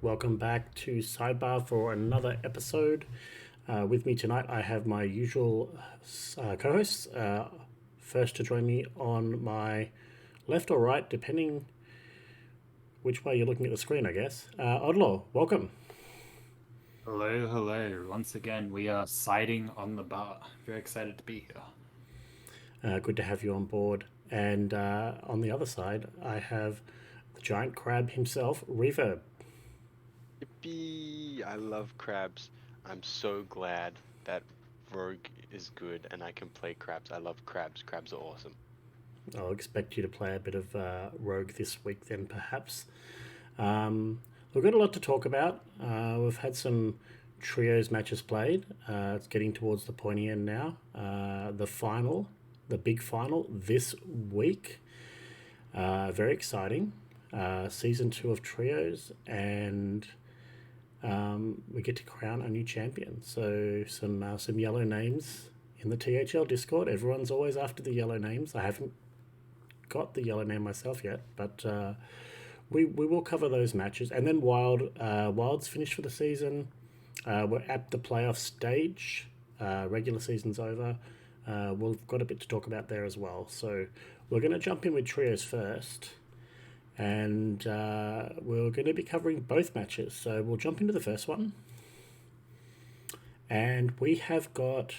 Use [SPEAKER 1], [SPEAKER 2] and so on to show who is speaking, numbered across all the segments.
[SPEAKER 1] welcome back to Sidebar for another episode. With me tonight, I have my usual co hosts. First to join me on my left or right, depending which way you're looking at the screen, I guess. Oddlaw, welcome.
[SPEAKER 2] Hello, hello. Once again, we are siding on the bar. Very excited to be here.
[SPEAKER 1] Good to have you on board. And on the other side, I have the giant crab himself, Reverb.
[SPEAKER 3] Yippee! I love crabs. I'm so glad that Rogue is good and I can play crabs. I love crabs. Crabs are awesome.
[SPEAKER 1] I'll expect you to play a bit of Rogue this week, then perhaps. We've got a lot to talk about. We've had some trios matches played. It's getting towards the pointy end now. The big final this week. Very exciting. Season 2 of trios, and we get to crown a new champion. So some yellow names in the THL Discord. Everyone's always after the yellow names. I haven't got the yellow name myself yet, but we will cover those matches. And then Wild's finished for the season. We're at the playoff stage. Regular season's over. We've got a bit to talk about there as well. So we're going to jump in with trios first. And we're going to be covering both matches. So we'll jump into the first one. And we have got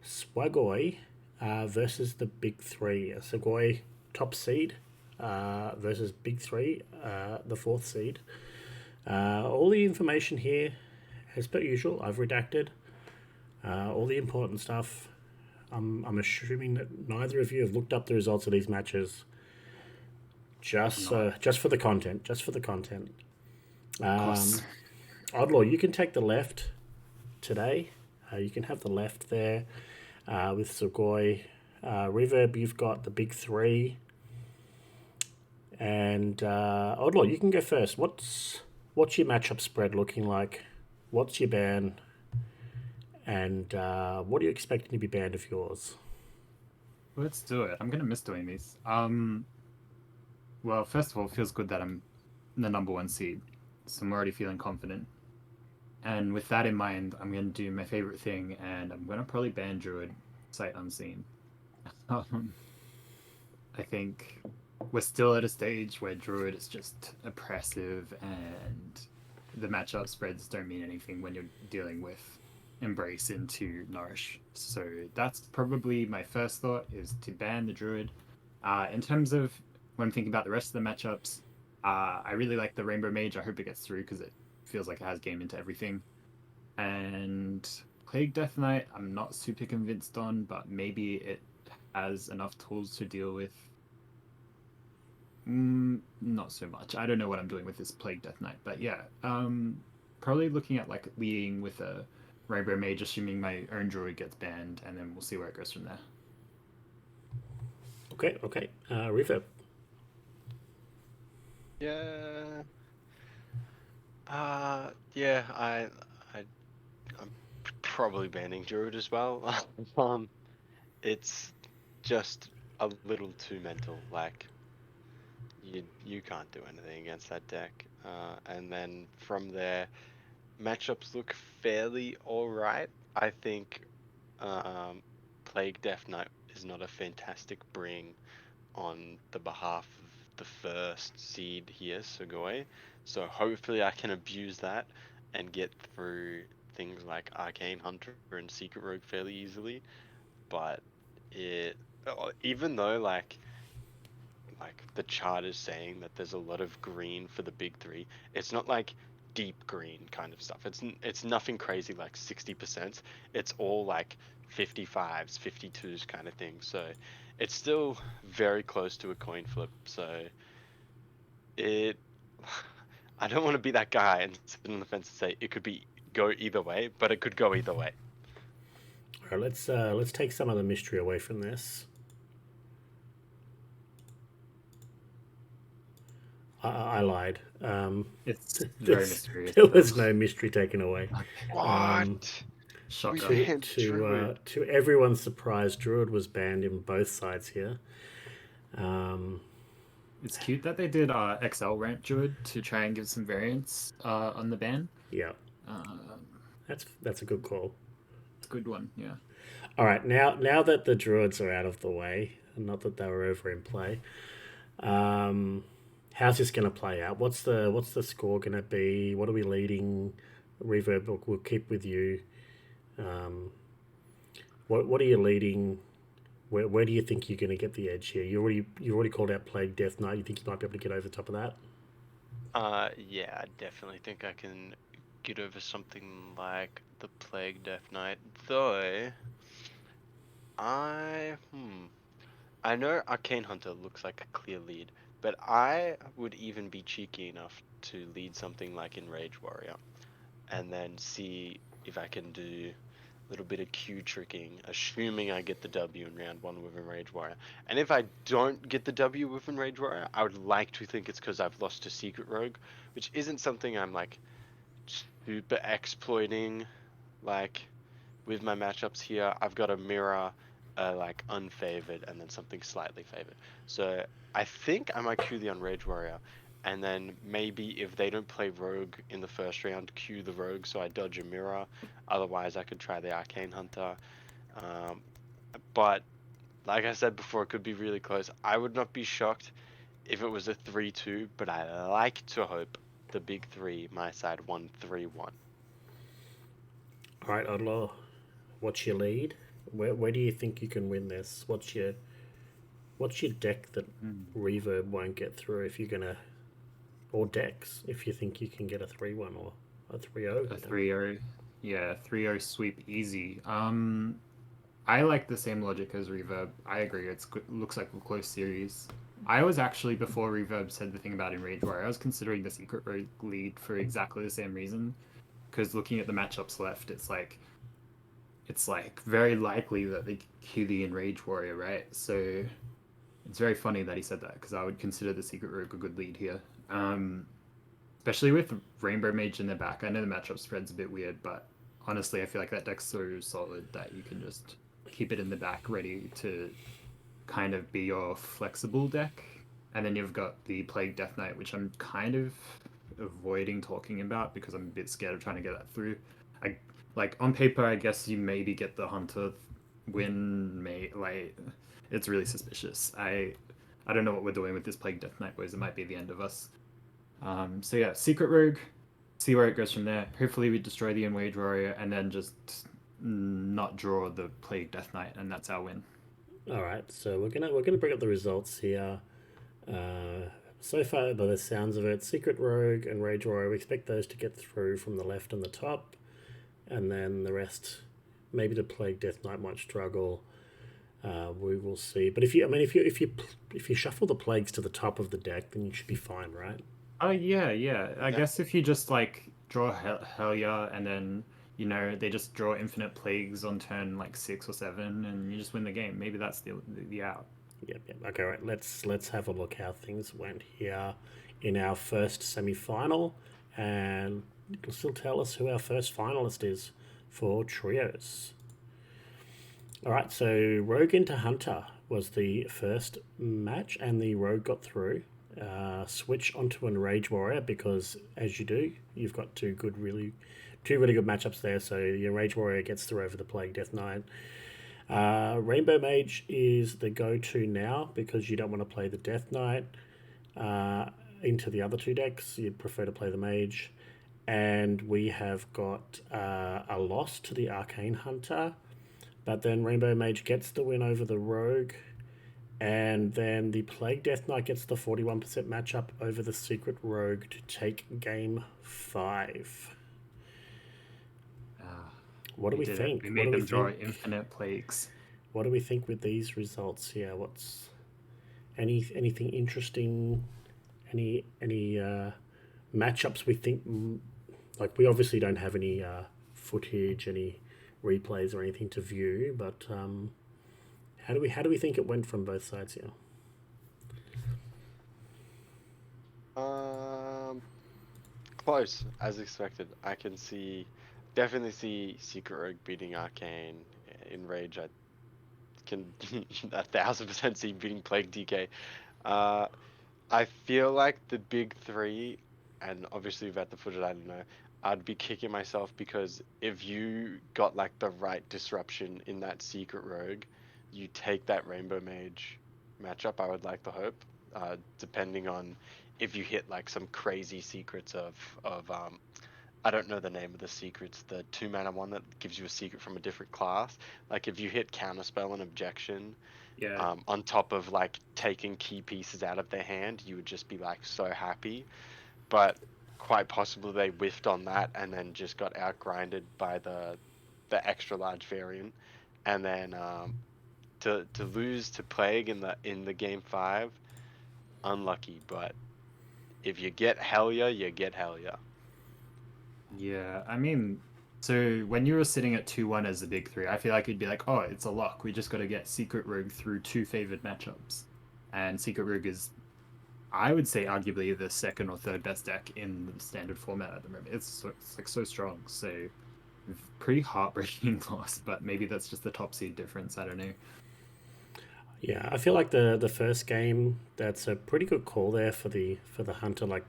[SPEAKER 1] Swagoi versus the Big Three. Swagoi, top seed, versus Big Three, the fourth seed. All the information here, as per usual, I've redacted. All the important stuff. I'm assuming that neither of you have looked up the results of these matches. Just for the content. Just for the content.
[SPEAKER 2] Of course.
[SPEAKER 1] Oddlaw, you can take the left today. You can have the left there with Sugoi. Reverb, you've got the Big Three. And Oddlaw, you can go first. What's your matchup spread looking like? What's your ban? And what are you expecting to be banned of yours?
[SPEAKER 2] Let's do it. I'm going to miss doing these. Well, first of all, it feels good that I'm the number one seed, so I'm already feeling confident. And with that in mind, I'm going to do my favorite thing, and I'm going to probably ban Druid sight unseen. I think we're still at a stage where Druid is just oppressive, and the matchup spreads don't mean anything when you're dealing with Embrace into Nourish. So that's probably my first thought, is to ban the Druid. In terms of when I'm thinking about the rest of the matchups, I really like the Rainbow Mage. I hope it gets through because it feels like it has game into everything. And Plague Death Knight, I'm not super convinced on, but maybe it has enough tools to deal with. Not so much. I don't know what I'm doing with this Plague Death Knight, but yeah, probably looking at like leading with a Rainbow Mage, assuming my own Druid gets banned, and then we'll see where it goes from there.
[SPEAKER 1] Okay. Reverb.
[SPEAKER 3] Yeah. I'm probably banning Druid as well. It's just a little too mental. Like, you can't do anything against that deck. And then from there, matchups look fairly alright. I think Plague Death Knight is not a fantastic bring on the behalf of the first seed here, Sugoi. So hopefully I can abuse that and get through things like Arcane Hunter and Secret Rogue fairly easily. But even though like the chart is saying that there's a lot of green for the big three, it's not like deep green kind of stuff. It's nothing crazy like 60%. It's all like 55s, 52s kind of thing. So it's still very close to a coin flip. So I don't want to be that guy and sit on the fence and say it could go either way, but it could go either way.
[SPEAKER 1] All right, let's take some of the mystery away from this. I lied.
[SPEAKER 2] It's very mysterious.
[SPEAKER 1] There was no mystery taken away.
[SPEAKER 3] What?
[SPEAKER 2] Shocker.
[SPEAKER 1] To everyone's surprise, Druid was banned in both sides here.
[SPEAKER 2] It's cute that they did XL ramp druid to try and give some variance on the ban.
[SPEAKER 1] Yeah,
[SPEAKER 2] Um,
[SPEAKER 1] that's a good call.
[SPEAKER 2] it's a good one, yeah.
[SPEAKER 1] All right, now that the druids are out of the way, and not that they were over in play, um, how's this going to play out? What's the score going to be? What are we leading? Reverb, we'll keep with you. Um, what are you leading? Where do you think you're going to get the edge here? You already called out Plague Death Knight. You think you might be able to get over the top of that?
[SPEAKER 3] Yeah, I definitely think I can get over something like the Plague Death Knight, though. I know Arcane Hunter looks like a clear lead, but I would even be cheeky enough to lead something like Enrage Warrior, and then see if I can do a little bit of Q tricking, assuming I get the W in round one with Enrage Warrior. And if I don't get the W with Enrage Warrior, I would like to think it's because I've lost to Secret Rogue, which isn't something I'm like super exploiting. Like with my matchups here, I've got a mirror, like unfavored, and then something slightly favored. So I think I might queue the Enrage Warrior, and then maybe if they don't play Rogue in the first round, queue the Rogue so I dodge a mirror. Otherwise, I could try the Arcane Hunter. Um, but like I said before, it could be really close. I would not be shocked if it was a 3-2, but I like to hope the big three, my side, 1-3-1.
[SPEAKER 1] All right, Odlo, what's your lead? Where do you think you can win this? What's your deck that
[SPEAKER 2] Mm.
[SPEAKER 1] Reverb won't get through if you're gonna, or decks if you think you can get a 3-1 or a 3-0
[SPEAKER 2] A
[SPEAKER 1] with them?
[SPEAKER 2] 3-0, yeah, 3-0 sweep easy. I like the same logic as Reverb. I agree. Looks like a close series. I was actually, before Reverb said the thing about Enrage Warrior, I was considering the Secret Rogue lead for exactly the same reason. Because looking at the matchups left, it's like very likely that they queue the Enrage Warrior, right? So it's very funny that he said that because I would consider the Secret Rogue a good lead here. Especially with Rainbow Mage in their back. I know the matchup spread's a bit weird, but honestly, I feel like that deck's so solid that you can just keep it in the back ready to kind of be your flexible deck. And then you've got the Plague Death Knight, which I'm kind of avoiding talking about because I'm a bit scared of trying to get that through. I like on paper, I guess you maybe get the Hunter win. It's really suspicious. I don't know what we're doing with this Plague Death Knight, boys. It might be the end of us. So yeah, Secret Rogue, see where it goes from there. Hopefully we destroy the Enrage Warrior and then just not draw the Plague Death Knight, and that's our win.
[SPEAKER 1] All right, so we're gonna bring up the results here. So far, by the sounds of it, Secret Rogue and Rage Warrior, we expect those to get through from the left and the top, and then the rest, maybe the Plague Death Knight might struggle. We will see. But if you shuffle the plagues to the top of the deck, then you should be fine, right?
[SPEAKER 2] Oh yeah. I
[SPEAKER 3] Yeah.
[SPEAKER 2] guess if you just like draw Helya and then they just draw infinite plagues on turn like 6 or 7, and you just win the game. Maybe that's the out.
[SPEAKER 1] Yep. Okay, right. Let's have a look how things went here in our first semi-final, and you can still tell us who our first finalist is for trios. All right, so Rogue into Hunter was the first match, and the Rogue got through. Switch onto Enrage Warrior because, as you do, you've got two really good matchups there. So the Enrage Warrior gets through over the Plague Death Knight. Rainbow Mage is the go-to now because you don't want to play the Death Knight into the other two decks. You prefer to play the Mage. And we have got a loss to the Arcane Hunter. But then Rainbow Mage gets the win over the Rogue. And then the Plague Death Knight gets the 41% matchup over the Secret Rogue to take game 5. What do we
[SPEAKER 2] did it.
[SPEAKER 1] think?
[SPEAKER 2] We
[SPEAKER 1] What do
[SPEAKER 2] made
[SPEAKER 1] we
[SPEAKER 2] them draw
[SPEAKER 1] think?
[SPEAKER 2] infinite plagues.
[SPEAKER 1] What do we think with these results here? What's anything interesting? Any matchups we think like we obviously don't have any footage, any replays or anything to view, but how do we think it went from both sides here?
[SPEAKER 3] Um, Close, as expected. I can definitely see Secret Rogue beating Arcane. In Rage, I can 1,000% see beating Plague DK. Uh, I feel like the big three, and obviously without the footage, I don't know. I'd be kicking myself because if you got like the right disruption in that secret rogue, you take that rainbow mage matchup. I would like to hope, depending on if you hit like some crazy secrets of I don't know the name of the secrets, the 2 mana one that gives you a secret from a different class. Like if you hit counterspell and objection,
[SPEAKER 2] Yeah.
[SPEAKER 3] on top of like taking key pieces out of their hand, you would just be like so happy. But quite possibly they whiffed on that and then just got outgrinded by the extra large variant, and then to lose to Plague in the game 5, unlucky. But if you get Hellier, you get Hellier.
[SPEAKER 2] Yeah, I mean, so when you were sitting at 2-1 as the big three, I feel like you'd be like, oh, it's a lock. We just got to get Secret Rogue through 2 favored matchups. And Secret Rogue is, I would say, arguably the second or third best deck in the standard format at the moment. It's like so strong. So pretty heartbreaking loss, but maybe that's just the top seed difference. I don't know.
[SPEAKER 1] Yeah, I feel like the first game, that's a pretty good call there for the hunter. Like,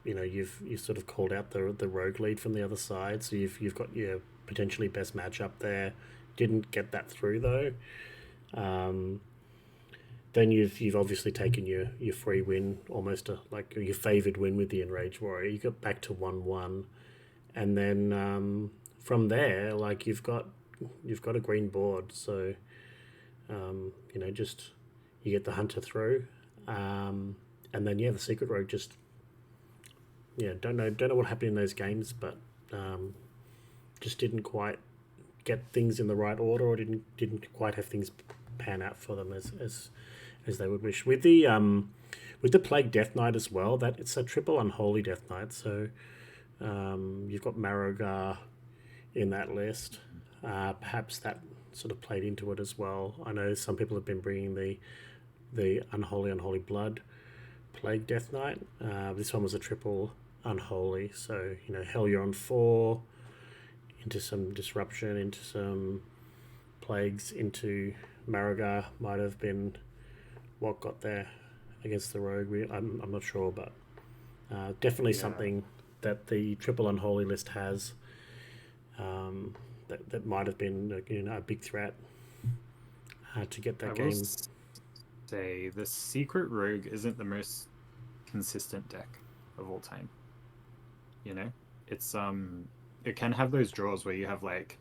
[SPEAKER 1] you sort of called out the rogue lead from the other side, so you've got your potentially best matchup there. Didn't get that through though. Um, then you've obviously taken your free win, almost like your favored win with the Enraged Warrior. You got back to 1-1, and then from there, like you've got a green board, so just you get the hunter through, and then the secret rogue just don't know what happened in those games, but just didn't quite get things in the right order, or didn't quite have things pan out for them as they would wish. With the Plague Death Knight as well, that it's a triple unholy Death Knight, so you've got Marogar in that list. Perhaps that sort of played into it as well. I know some people have been bringing the unholy blood Plague Death Knight. This one was a triple unholy, so Hellier on 4, into some disruption, into some plagues, into Marogar might have been what got there against the rogue. I'm not sure, but definitely something that the triple unholy list has, that might have been a big threat to get that game.
[SPEAKER 2] Say the Secret Rogue isn't the most consistent deck of all time. It's it can have those draws where you have like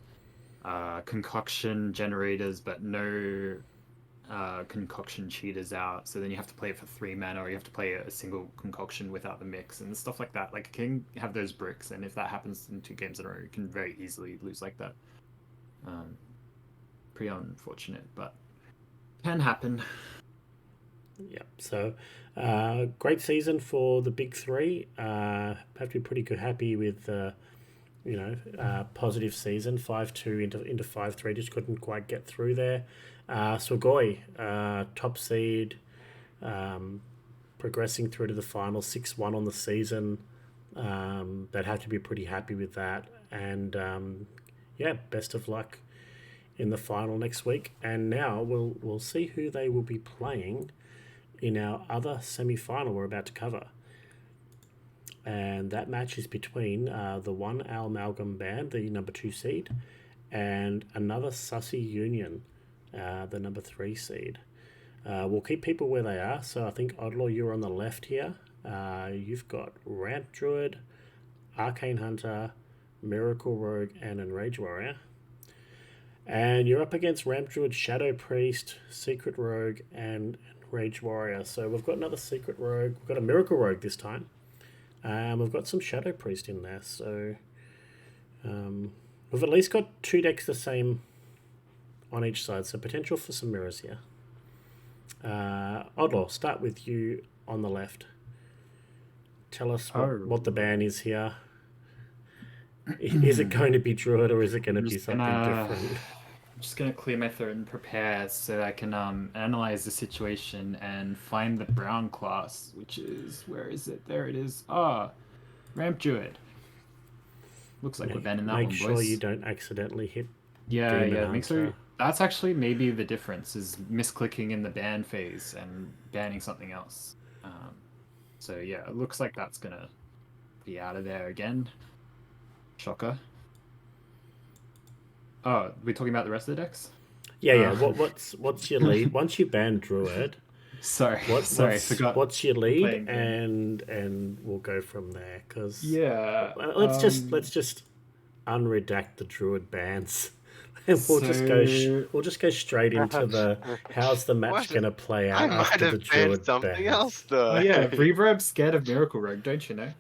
[SPEAKER 2] concoction generators but no concoction cheaters out, so then you have to play it for 3 mana, or you have to play a single concoction without the mix and stuff like that. Like, it can have those bricks, and if that happens in 2 games in a row, you can very easily lose like that. Pretty unfortunate, but can happen.
[SPEAKER 1] Yeah, so great season for the big three. Have to be pretty happy with positive season. 5-2 into 5-3, just couldn't quite get through there. Swagoi, top seed, progressing through to the final, 6-1 on the season. They'd have to be pretty happy with that, and best of luck in the final next week. And now we'll see who they will be playing in our other semi-final we're about to cover. And that match is between the one Al Amalgam Band, the number 2 seed, and another Sussy Union, the number 3 seed. We'll keep people where they are. So I think, Oddlaw, you're on the left here. You've got Ramp Druid, Arcane Hunter, Miracle Rogue, and Enraged Warrior. And you're up against Ramp Druid, Shadow Priest, Secret Rogue, and Enraged Warrior. So we've got another Secret Rogue. We've got a Miracle Rogue this time. We've got some Shadow Priest in there. So we've at least got 2 decks the same on each side. So potential for some mirrors here. Oddlaw, start with you on the left. Tell us what the ban is here. Is it going to be Druid, or is it going to be something different?
[SPEAKER 2] I'm just going to clear my throat and prepare so I can analyze the situation and find the brown class, which is, where is it? There it is. Ramp Druid. Looks like we're banning that one, boys.
[SPEAKER 1] Make sure you don't accidentally hit.
[SPEAKER 2] Make sure. That's actually maybe the difference, is misclicking in the ban phase and banning something else. So yeah, it looks like that's gonna be out of there again. Shocker. Oh, we're talking about the rest of the decks?
[SPEAKER 1] Yeah. What's your lead once you ban Druid?
[SPEAKER 2] Sorry, forgot.
[SPEAKER 1] What's your
[SPEAKER 2] I'm
[SPEAKER 1] lead,
[SPEAKER 2] playing them.
[SPEAKER 1] and we'll go from there. Because
[SPEAKER 2] Yeah.
[SPEAKER 1] let's just unredact the Druid bans, and
[SPEAKER 2] So
[SPEAKER 1] we'll just go straight into the how's the match
[SPEAKER 3] What?
[SPEAKER 1] gonna play
[SPEAKER 3] I
[SPEAKER 1] out
[SPEAKER 3] might
[SPEAKER 1] after the
[SPEAKER 3] have banned
[SPEAKER 1] Druid
[SPEAKER 3] something else
[SPEAKER 1] bans.
[SPEAKER 2] oh
[SPEAKER 3] though.
[SPEAKER 2] yeah, Reverb's scared of Miracle Rogue, don't you know?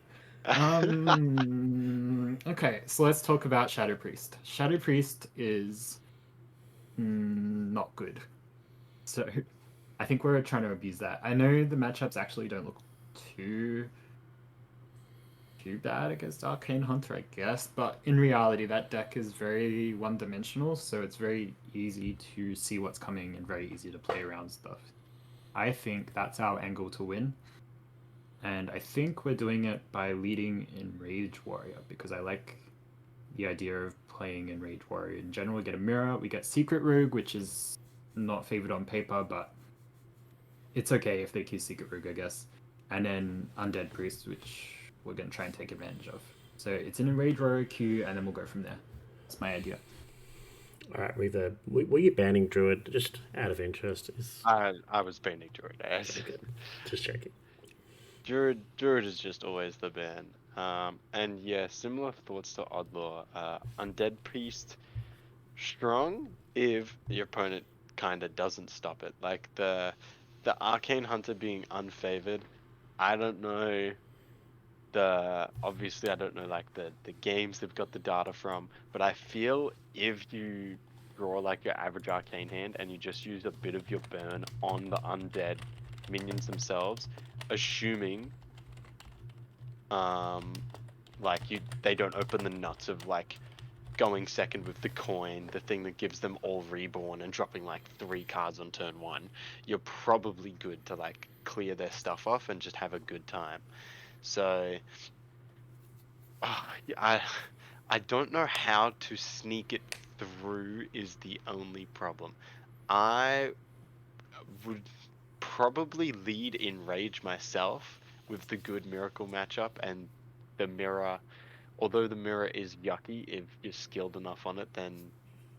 [SPEAKER 2] Okay, so let's talk about Shadow Priest. Shadow Priest is not good. So I think we're trying to abuse that. I know the matchups actually don't look too bad against Arcane Hunter, I guess, but in reality that deck is very one-dimensional, so it's very easy to see what's coming and very easy to play around stuff. I think that's our angle to win. And I think we're doing it by leading in Rage Warrior because I like the idea of playing in Rage Warrior. In general, we get a mirror, we get Secret Rogue, which is not favored on paper, but it's okay if they queue Secret Rogue, I guess. And then Undead Priest, which we're going to try and take advantage of. So it's in a Rage Warrior queue, and then we'll go from there. That's my idea.
[SPEAKER 1] All right, Reverb. Were you banning Druid just out of interest?
[SPEAKER 3] I was banning Druid as.
[SPEAKER 1] Good. Just checking.
[SPEAKER 3] Druid is just always the ban. And yeah, similar thoughts to Oddlaw. Undead Priest strong if your opponent kind of doesn't stop it. Like the Arcane Hunter being unfavored. I don't know obviously I don't know like the games they've got the data from, but I feel if you draw like your average arcane hand and you just use a bit of your burn on the undead minions themselves, assuming like they don't open the nuts of like going second with the coin, the thing that gives them all reborn and dropping like 3 cards on turn 1, you're probably good to like clear their stuff off and just have a good time. So I don't know how to sneak it through is the only problem. I would probably lead in Rage myself with the good Miracle matchup, and the mirror, although the mirror is yucky, if you're skilled enough on it, then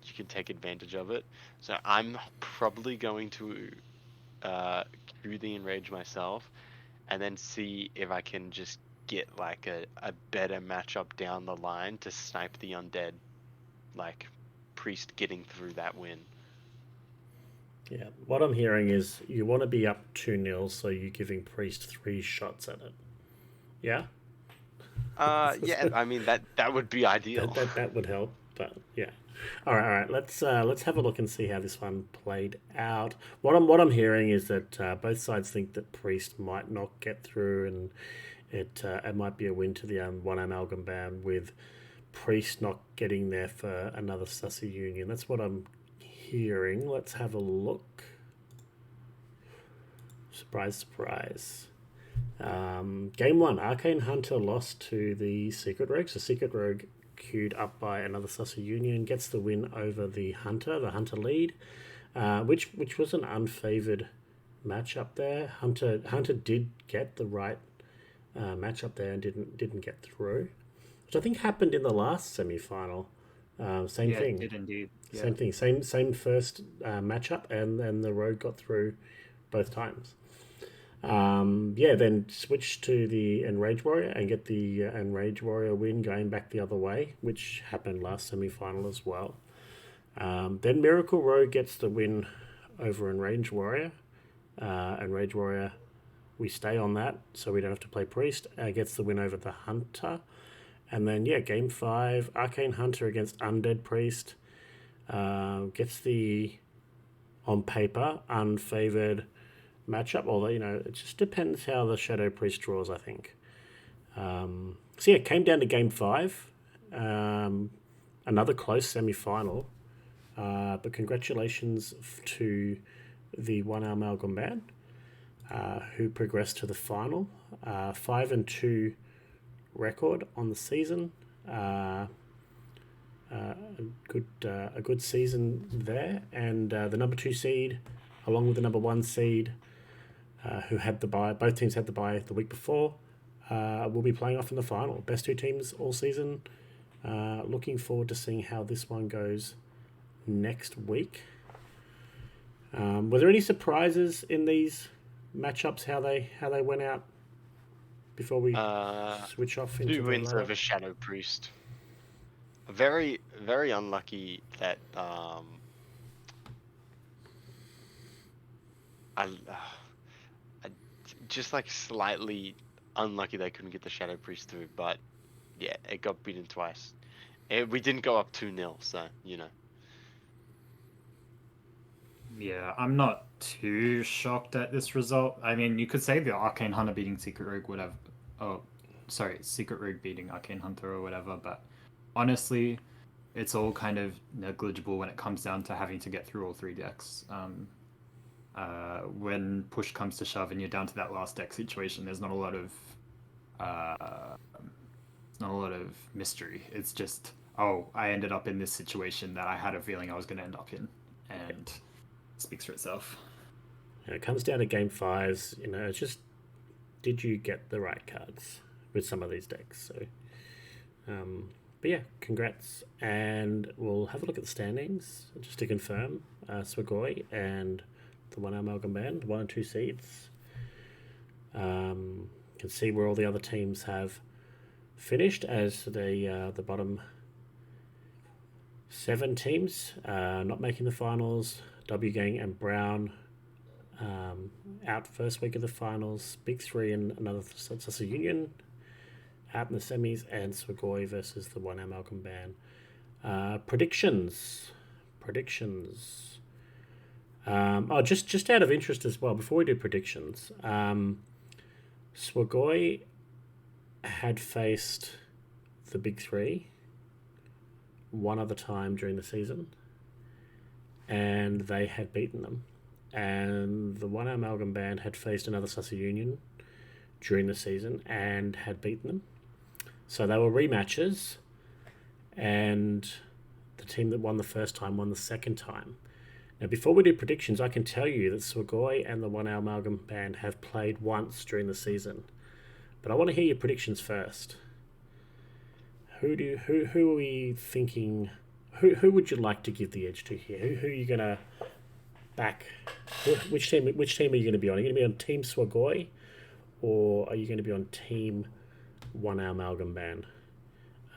[SPEAKER 3] you can take advantage of it. So I'm probably going to queue the Enrage myself, and then see if I can just get like a better matchup down the line to snipe the undead, like Priest getting through that win.
[SPEAKER 1] Yeah, what I'm hearing is you want to be up 2-0, so you're giving Priest 3 shots at it. Yeah?
[SPEAKER 3] Yeah, I mean that would be ideal.
[SPEAKER 1] That would help, but yeah. All right. Let's have a look and see how this one played out. What I'm hearing is that both sides think that Priest might not get through, and it might be a win to the one amalgam ban with Priest not getting there for another Sussy Union. That's what I'm hearing. Let's have a look. Surprise, surprise. Game 1, Arcane Hunter lost to the Secret Rogue. So Secret Rogue queued up by another Sussy Union, gets the win over the Hunter lead, which was an unfavored matchup there. Hunter did get the right matchup there and didn't get through, which I think happened in the last semi-final. Same
[SPEAKER 2] Yeah,
[SPEAKER 1] thing.
[SPEAKER 2] it did indeed. Yeah.
[SPEAKER 1] Same thing. Same first matchup, and then the Rogue got through both times. Then switch to the Enrage Warrior and get the Enrage Warrior win going back the other way, which happened last semi-final as well. Then Miracle Rogue gets the win over Enrage Warrior. Enrage Warrior, we stay on that, so we don't have to play Priest. Gets the win over the Hunter. And then, Game 5, Arcane Hunter against Undead Priest. Gets the, on paper, unfavored matchup, although it just depends how the Shadow Priest draws, I think. It came down to game 5, another close semi-final, but congratulations to the one amalgam man who progressed to the final. 5-2 record on the season. A good season there, and the number 2 seed along with the number 1 seed who had the bye. Both teams had the bye the week before. Will be playing off in the final. Best two teams all season. Looking forward to seeing how this one goes next week. Were there any surprises in these matchups? How they went out before we switch off into
[SPEAKER 3] 2
[SPEAKER 1] the
[SPEAKER 3] wins
[SPEAKER 1] latter?
[SPEAKER 3] over Shadow Priest. Very, very unlucky that I just like slightly unlucky they couldn't get the Shadow Priest through, but yeah, it got beaten twice. We didn't go up 2-0, so you know.
[SPEAKER 2] Yeah, I'm not too shocked at this result. I mean, you could say the Arcane Hunter beating Secret Rogue would have. Oh, sorry, Secret Rogue beating Arcane Hunter or whatever, but honestly, it's all kind of negligible when it comes down to having to get through all three decks. When push comes to shove and you're down to that last deck situation, there's not a lot of mystery. It's just, oh, I ended up in this situation that I had a feeling I was going to end up in, and it speaks for itself.
[SPEAKER 1] It comes down to game fives. It's just, did you get the right cards with some of these decks? So, but yeah, congrats, and we'll have a look at the standings just to confirm. Swagoi and the One Amalgam Band, 1 and 2 seeds. Can see where all the other teams have finished as the bottom 7 teams not making the finals. W Gang and Brown out first week of the finals. Big Three and another Sussa Union out in the semis, and Swagoi versus the One Amalgam Band. Predictions. Just out of interest as well, before we do predictions, Swagoi had faced the Big Three one other time during the season, and they had beaten them. And the One Amalgam Band had faced another Sussa Union during the season and had beaten them. So they were rematches, and the team that won the first time won the second time. Now, before we do predictions, I can tell you that Swagoi and the One Amalgam Band have played once during the season. But I want to hear your predictions first. Who are we thinking? Who would you like to give the edge to here? Who are you gonna back? Which team are you going to be on? Are you going to be on Team Swagoi, or are you going to be on Team One Amalgam Band?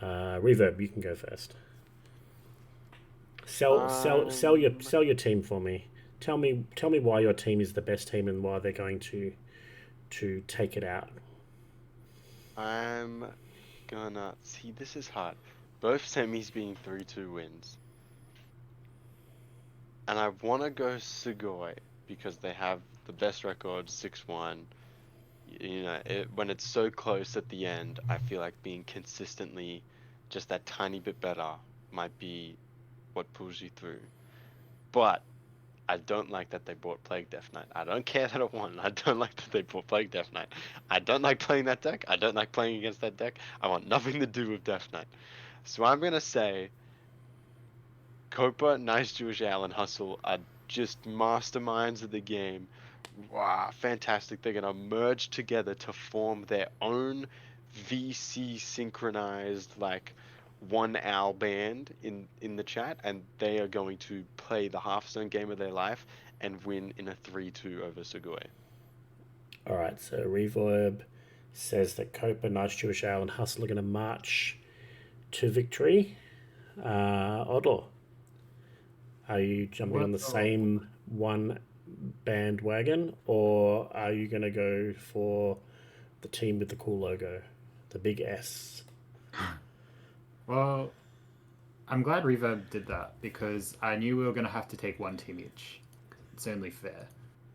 [SPEAKER 1] Reverb, you can go first. Sell your team for me. Tell me why your team is the best team and why they're going to take it out.
[SPEAKER 3] I'm gonna see. This is hard. Both semis being 3-2 wins, and I want to go Sugoi because they have the best record, 6-1. When it's so close at the end, I feel like being consistently just that tiny bit better might be what pulls you through. But I don't like that they bought Plague Death Knight. I don't care that it won. I don't like that they bought Plague Death Knight. I don't like playing that deck. I don't like playing against that deck. I want nothing to do with Death Knight. So I'm going to say Copa, Nice Jewish Al, and Hustle are just masterminds of the game. Wow, fantastic. They're going to merge together to form their own VC synchronized, one owl band in the chat, and they are going to play the Hearthstone game of their life and win in a 3-2 over Sugoi.
[SPEAKER 1] All right, so Reverb says that Copa, Nice Jewish Owl, and Hustle are going to march to victory. Odor, are you jumping on the same one bandwagon, or are you going to go for the team with the cool logo, the big S?
[SPEAKER 2] Well, I'm glad Reverb did that because I knew we were going to have to take one team each. It's only fair.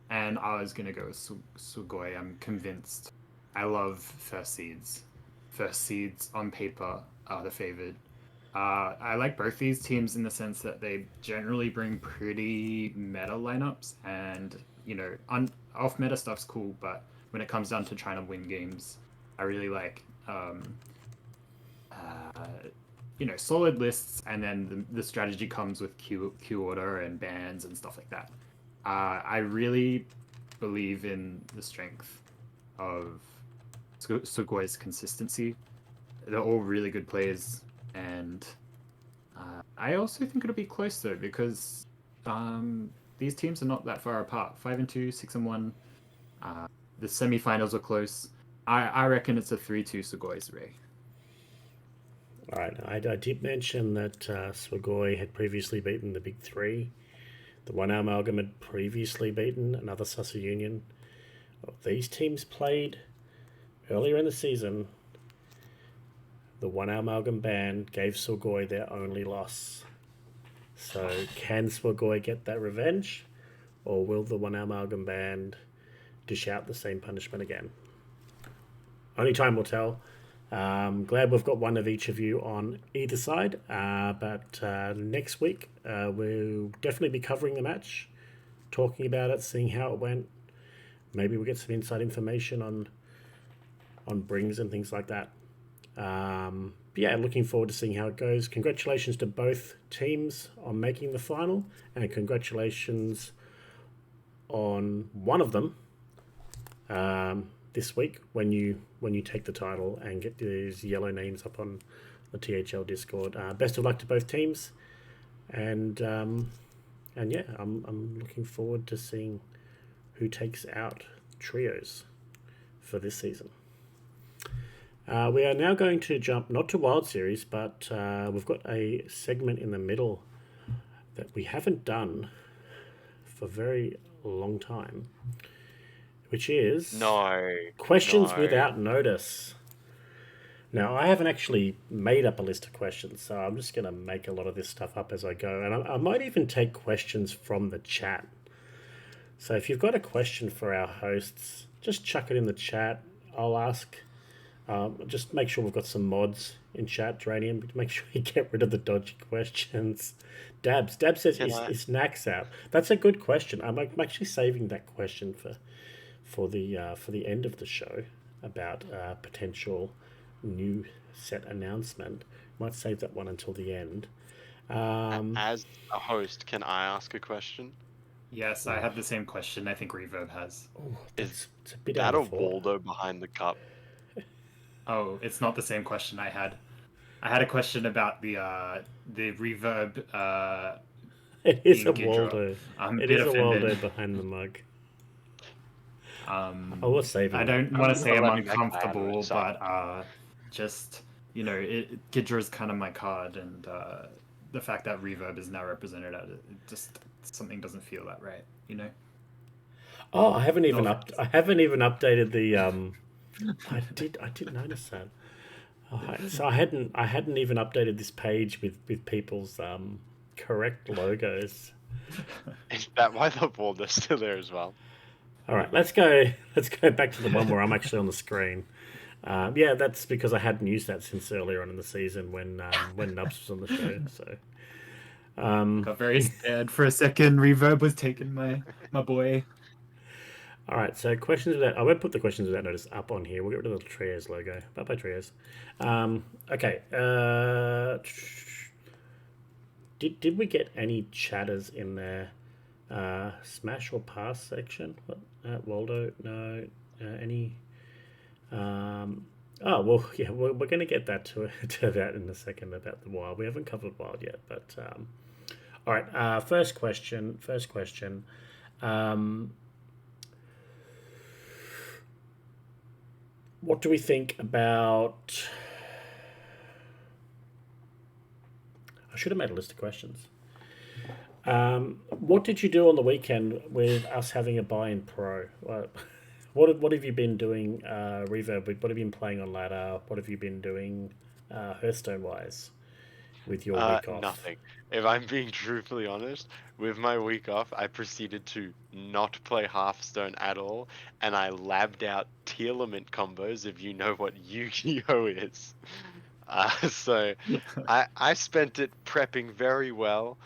[SPEAKER 2] And I was going to go with Sugoi. I'm convinced. I love first seeds. First seeds on paper are the favored. I like both these teams in the sense that they generally bring pretty meta lineups, and off meta stuff's cool, but when it comes down to trying to win games, I really like solid lists, and then the strategy comes with queue order and bans and stuff like that. I really believe in the strength of Sugoi's consistency. They're all really good players, and I also think it'll be close though because these teams are not that far apart. 5-2, 6-1. The semi-finals are close. I reckon it's a 3-2 Sugoi's Ray.
[SPEAKER 1] All right, I did mention that Swagoi had previously beaten the Big Three. The One Amalgam had previously beaten another Susser Union. These teams played earlier in the season. The One Amalgam band gave Swagoi their only loss. So can Swagoi get that revenge? Or will the One Amalgam band dish out the same punishment again? Only time will tell. Glad we've got one of each of you on either side. But next week, we'll definitely be covering the match, talking about it, seeing how it went. Maybe we'll get some inside information on brings and things like that. Yeah, looking forward to seeing how it goes. Congratulations to both teams on making the final, and congratulations on one of them this week when you take the title and get these yellow names up on the THL Discord. Best of luck to both teams, and yeah, I'm looking forward to seeing who takes out trios for this season. We are now going to jump not to Wild Series, but we've got a segment in the middle that we haven't done for a very long time, which is questions without notice. Now, I haven't actually made up a list of questions, so I'm just going to make a lot of this stuff up as I go, and I might even take questions from the chat. So if you've got a question for our hosts, just chuck it in the chat. I'll ask. Just make sure we've got some mods in chat, Dranium, to make sure you get rid of the dodgy questions. Dabs says, is Nax out? That's a good question. I'm actually saving that question for the end of the show about potential new set announcement. Might save that one until the end.
[SPEAKER 3] As a host, can I ask a question?
[SPEAKER 2] Yes, I have the same question. I think Reverb has.
[SPEAKER 1] Oh, it's a bit
[SPEAKER 3] That
[SPEAKER 1] out
[SPEAKER 3] a
[SPEAKER 1] of order.
[SPEAKER 3] Waldo behind the cup?
[SPEAKER 2] Oh, it's not the same question I had. I had a question about the Reverb.
[SPEAKER 1] It is a
[SPEAKER 2] Gidra.
[SPEAKER 1] Waldo. It is a Waldo behind the mug. I was saving.
[SPEAKER 2] I don't want to say I'm uncomfortable,
[SPEAKER 3] so.
[SPEAKER 2] but just Gidra is kind of my card, and the fact that Reverb is now represented at it, just something doesn't feel that right, you know.
[SPEAKER 1] Oh, I haven't even updated the. I did notice that. So I hadn't even updated this page with people's correct logos.
[SPEAKER 3] Is that why the Waldo's still there as well?
[SPEAKER 1] All right, let's go back to the one where I'm actually on the screen. Yeah, that's because I hadn't used that since earlier on in the season when Nubs was on the show. So
[SPEAKER 2] got very scared for a second. Reverb was taking my boy.
[SPEAKER 1] All right, so questions without. I won't put the questions without notice up on here. We'll get rid of the Trios logo. Bye Trios. Okay. Did we get any chatters in there? Smash or pass section? What? Waldo? No. Any? Oh well, yeah. We're going to get that to that in a second about the Wild. We haven't covered Wild yet, but all right. First question. What do we think about... I should have made a list of questions. What did you do on the weekend with us having a buy-in pro? What have you been doing, Reverb? What have you been playing on ladder? What have you been doing Hearthstone-wise with your week off?
[SPEAKER 3] Nothing. If I'm being truthfully honest, with my week off, I proceeded to not play Hearthstone at all, and I labbed out Tearlament combos, if you know what Yu-Gi-Oh is. So I spent it prepping very well,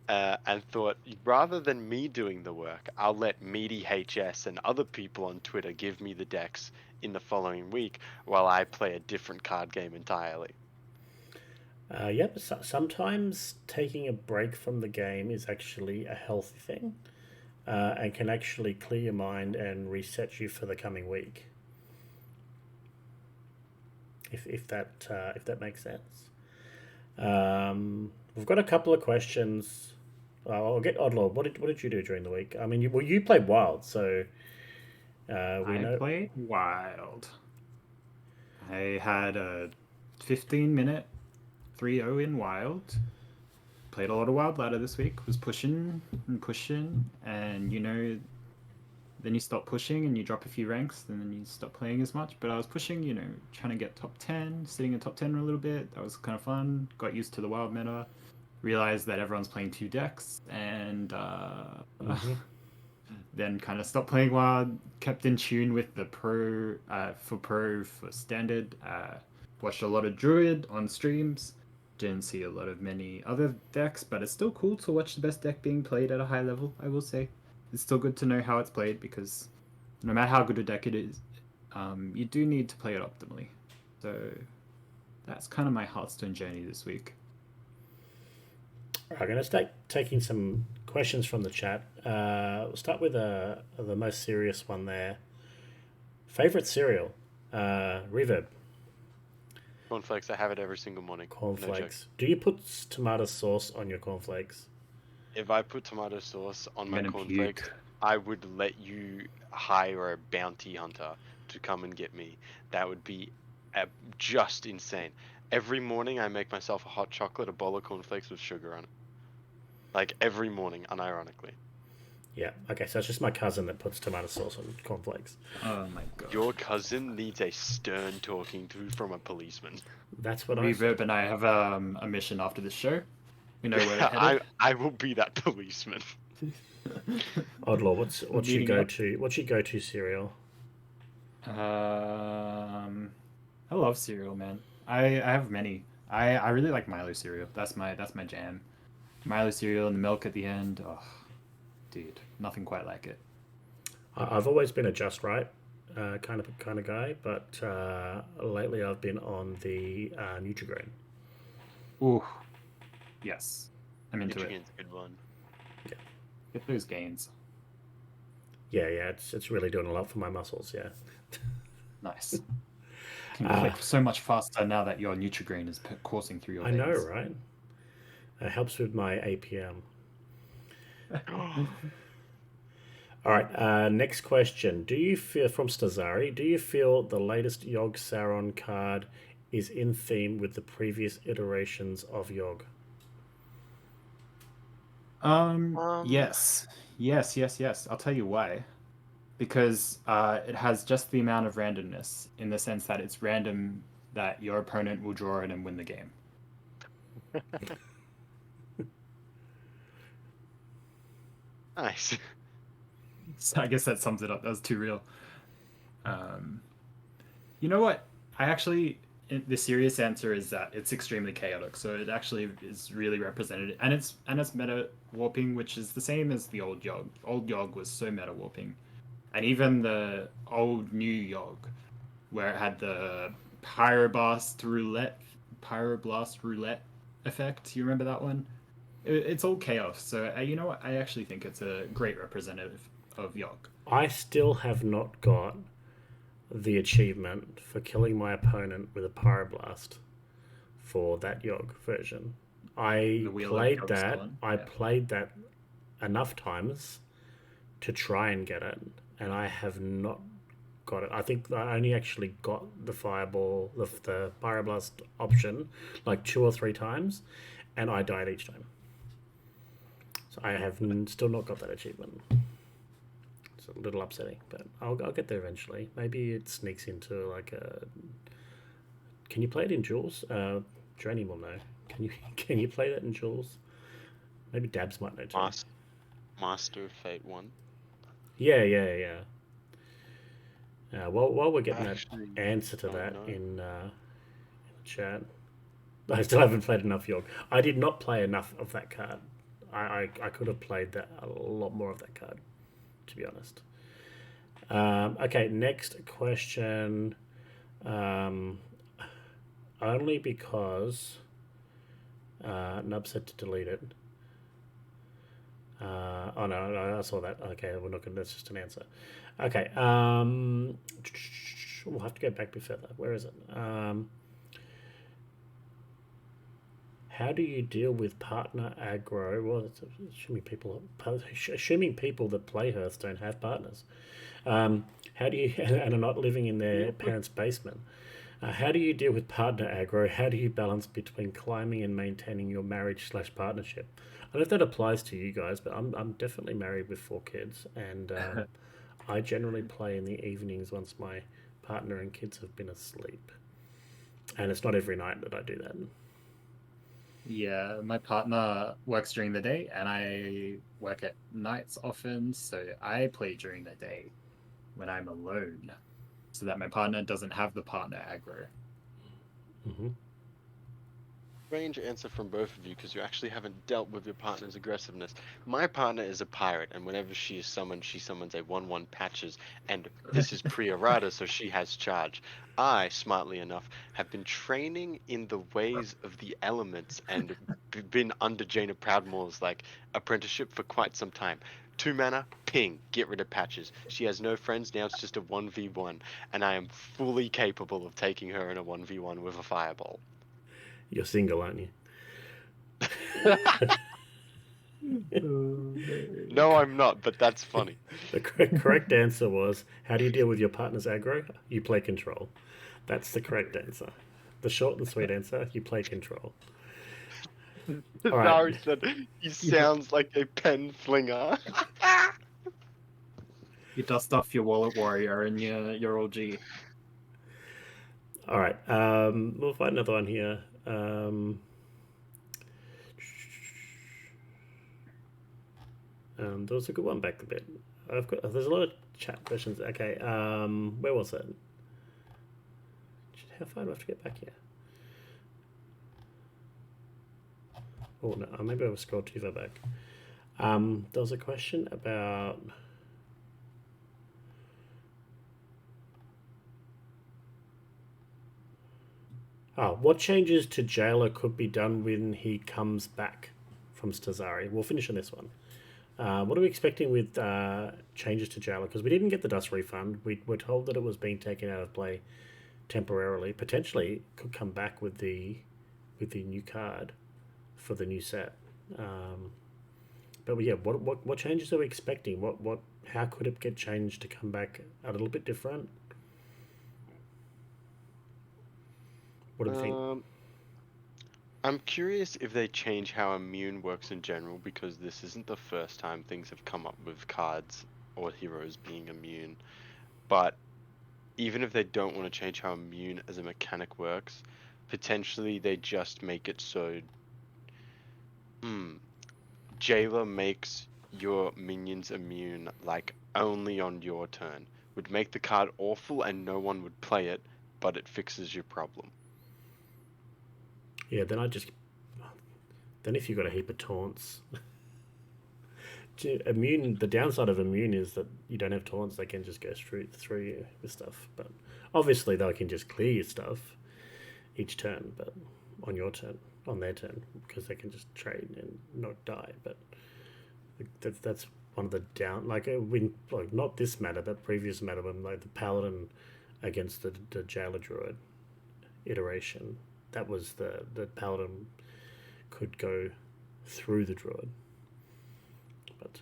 [SPEAKER 3] and thought, rather than me doing the work, I'll let Meaty HS and other people on Twitter give me the decks in the following week while I play a different card game entirely.
[SPEAKER 1] Yep, sometimes taking a break from the game is actually a healthy thing. and can actually clear your mind and reset you for the coming week. If that makes sense. We've got a couple of questions. I'll get Oddlaw. What did you do during the week? I mean, you played Wild, so we
[SPEAKER 2] I
[SPEAKER 1] know.
[SPEAKER 2] played Wild. I had a 15-minute 3-0 in Wild. Played a lot of Wild Ladder this week. Was pushing and pushing, and then you stop pushing and you drop a few ranks, and then you stop playing as much. But I was pushing, trying to get top 10, sitting in top 10 a little bit. That was kind of fun. Got used to the Wild meta. Realized that everyone's playing 2 decks, and then kind of stopped playing Wild. Kept in tune with the Pro for Standard. Watched a lot of Druid on streams. Didn't see a lot of many other decks, but it's still cool to watch the best deck being played at a high level, I will say. It's still good to know how it's played, because no matter how good a deck it is, you do need to play it optimally. So that's kind of my Hearthstone journey this week.
[SPEAKER 1] I'm going to start taking some questions from the chat. We'll start with the most serious one there. Favorite cereal? Reverb.
[SPEAKER 3] Cornflakes, I have it every single morning.
[SPEAKER 1] Cornflakes. Do you put tomato sauce on your cornflakes?
[SPEAKER 3] If I put tomato sauce on my
[SPEAKER 2] gonna
[SPEAKER 3] cornflakes,
[SPEAKER 2] puke.
[SPEAKER 3] I would let you hire a bounty hunter to come and get me. That would be just insane. Every morning I make myself a hot chocolate, a bowl of cornflakes with sugar on it. Like every morning, unironically.
[SPEAKER 1] Yeah. Okay, so it's just my cousin that puts tomato sauce on cornflakes.
[SPEAKER 2] Oh my god.
[SPEAKER 3] Your cousin needs a stern talking to from a policeman.
[SPEAKER 1] That's what I
[SPEAKER 2] Reverb
[SPEAKER 1] said.
[SPEAKER 2] and I have a mission after this show. We know where we're headed.
[SPEAKER 3] I will be that policeman.
[SPEAKER 1] Oddlaw, what's your
[SPEAKER 2] Meeting up.
[SPEAKER 1] go-to cereal?
[SPEAKER 2] I love cereal, man. I have many. I really like Milo cereal. That's my jam. Milo cereal and the milk at the end. Oh, dude, nothing quite like it.
[SPEAKER 1] I've always been a Just Right kind of guy, but lately I've been on the Nutri-Grain.
[SPEAKER 2] Ooh, yes, I'm into it.
[SPEAKER 3] Nutrient's a good one.
[SPEAKER 2] Get those gains.
[SPEAKER 1] Yeah, it's really doing a lot for my muscles. Yeah.
[SPEAKER 2] Nice. Can click so much faster now that your Nutri-Grain is coursing through your
[SPEAKER 1] I
[SPEAKER 2] veins.
[SPEAKER 1] know, right? It helps with my APM. All right, next question. Do you feel, from Stazari, do you feel the latest Yogg Sauron card is in theme with the previous iterations of Yogg?
[SPEAKER 2] Yes. I'll tell you why. Because it has just the amount of randomness, in the sense that it's random that your opponent will draw it and win the game.
[SPEAKER 3] Nice.
[SPEAKER 2] So I guess that sums it up. That was too real. You know what? The serious answer is that it's extremely chaotic. So it actually is really represented, and it's meta warping, which is the same as the old Yogg. Old Yogg was so meta warping, and even the old new Yogg, where it had the pyroblast roulette effect. You remember that one? It's all chaos. So you know what? I actually think it's a great representative of Yogg.
[SPEAKER 1] I still have not got the achievement for killing my opponent with a pyroblast for that Yogg version. I played that enough times to try and get it, and I have not got it. I think I only actually got the fireball, the pyroblast option, like 2 or 3 times, and I died each time. So I have still not got that achievement. It's a little upsetting, but I'll get there eventually. Maybe it sneaks into like a. Can you play it in Jules? Journey will know. Can you play that in Jules? Maybe Dabs might know too.
[SPEAKER 3] Master of Fate 1.
[SPEAKER 1] Yeah. While we're getting that answer to that in the chat, I still haven't played enough Yogg. I did not play enough of that card. I could have played that a lot more of that card, to be honest. Okay, next question. Only because Nub said to delete it. Oh no, I saw that. Okay, we're not going. That's just an answer. Okay. We'll have to go back a bit further. Where is it? How do you deal with partner aggro? Well, it's assuming people that play Hearthstone have partners. How do you and are not living in their parents' basement? How do you deal with partner aggro? How do you balance between climbing and maintaining your marriage/partnership? I don't know if that applies to you guys, but I'm definitely married with 4 kids, and I generally play in the evenings once my partner and kids have been asleep. And it's not every night that I do that.
[SPEAKER 2] Yeah, my partner works during the day and I work at nights often, so I play during the day when I'm alone so that my partner doesn't have the partner aggro.
[SPEAKER 1] Mm-hmm.
[SPEAKER 3] Strange answer from both of you because you actually haven't dealt with your partner's aggressiveness. My partner is a pirate, and whenever she is summoned, she summons a 1/1 patches, and this is pre-errata, so she has charge. I, smartly enough, have been training in the ways of the elements and been under Jaina Proudmoore's apprenticeship for quite some time. 2 mana, ping, get rid of patches. She has no friends, now it's just a 1v1, and I am fully capable of taking her in a 1v1 with a fireball.
[SPEAKER 1] You're single, aren't you?
[SPEAKER 3] No, I'm not, but that's funny.
[SPEAKER 1] The correct answer was, how do you deal with your partner's aggro? You play control. That's the correct answer. The short and sweet answer, you play control. All right.
[SPEAKER 3] Zari said he sounds like a pen flinger.
[SPEAKER 2] You dust off your wallet warrior and your OG.
[SPEAKER 1] All right. We'll find another one here. There was a good one back a bit. There's a lot of chat questions. Okay. Where was it? How far do I have to get back here? Oh no, maybe I was scrolled too far back. There was a question about. What changes to Jailer could be done when he comes back from Stazari? We'll finish on this one. What are we expecting with changes to Jailer? Because we didn't get the dust refund. We were told that it was being taken out of play temporarily. Potentially could come back with the new card for the new set. But yeah, what changes are we expecting? How could it get changed to come back a little bit different? What do you think?
[SPEAKER 3] I'm curious if they change how immune works in general, because this isn't the first time things have come up with cards or heroes being immune. But even if they don't want to change how immune as a mechanic works, potentially they just make it so Jailer makes your minions immune only on your turn. Would make the card awful and no one would play it, but it fixes your problem.
[SPEAKER 1] Yeah, then if you've got a heap of taunts. Immune. The downside of immune is that you don't have taunts. They can just go through you with stuff. But obviously they can just clear your stuff each turn, but on your turn, on their turn, because they can just trade and not die. But that's one of the down. Not this meta, but previous meta when the paladin against the jailer druid iteration. That was the paladin could go through the druid. But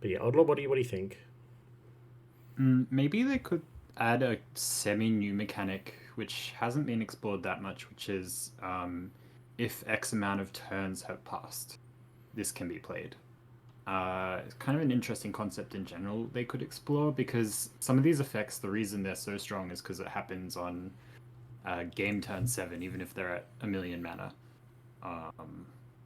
[SPEAKER 1] yeah, Oddlaw, what do you think?
[SPEAKER 2] Maybe they could add a semi-new mechanic which hasn't been explored that much, which is if X amount of turns have passed, this can be played. It's kind of an interesting concept in general they could explore, because some of these effects, the reason they're so strong is because it happens on game turn 7, even if they're at 1,000,000 mana.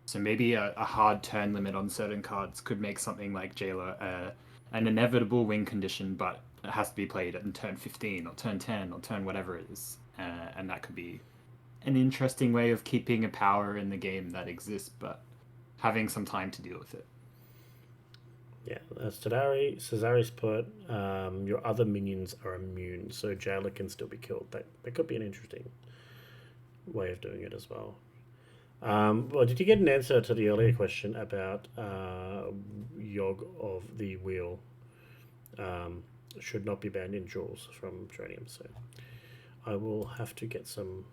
[SPEAKER 2] So maybe a hard turn limit on certain cards could make something like Jailer an inevitable win condition, but it has to be played at turn 15 or turn 10 or turn whatever it is. And that could be an interesting way of keeping a power in the game that exists, but having some time to deal with it.
[SPEAKER 1] Yeah, Cesari's put your other minions are immune, so Jailer can still be killed. That could be an interesting way of doing it as well. Well, did you get an answer to the earlier question about Yogg of the Wheel um, should not be banned in duels from Tronium? So I will have to get some.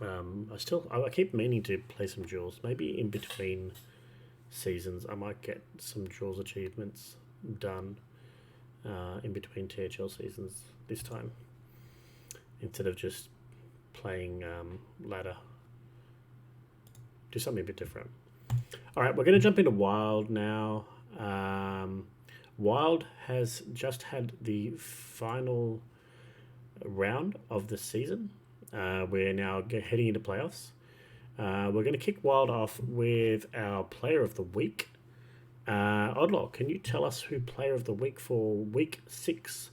[SPEAKER 1] I keep meaning to play some duels. Maybe in between seasons, I might get some duels achievements done in between THL seasons this time instead of just playing ladder. Do something a bit different. All right, we're going to jump into Wild now. Wild has just had the final round of the season. We're now heading into playoffs. We're going to kick Wild off with our Player of the Week. Oddlaw, can you tell us who Player of the Week for Week 6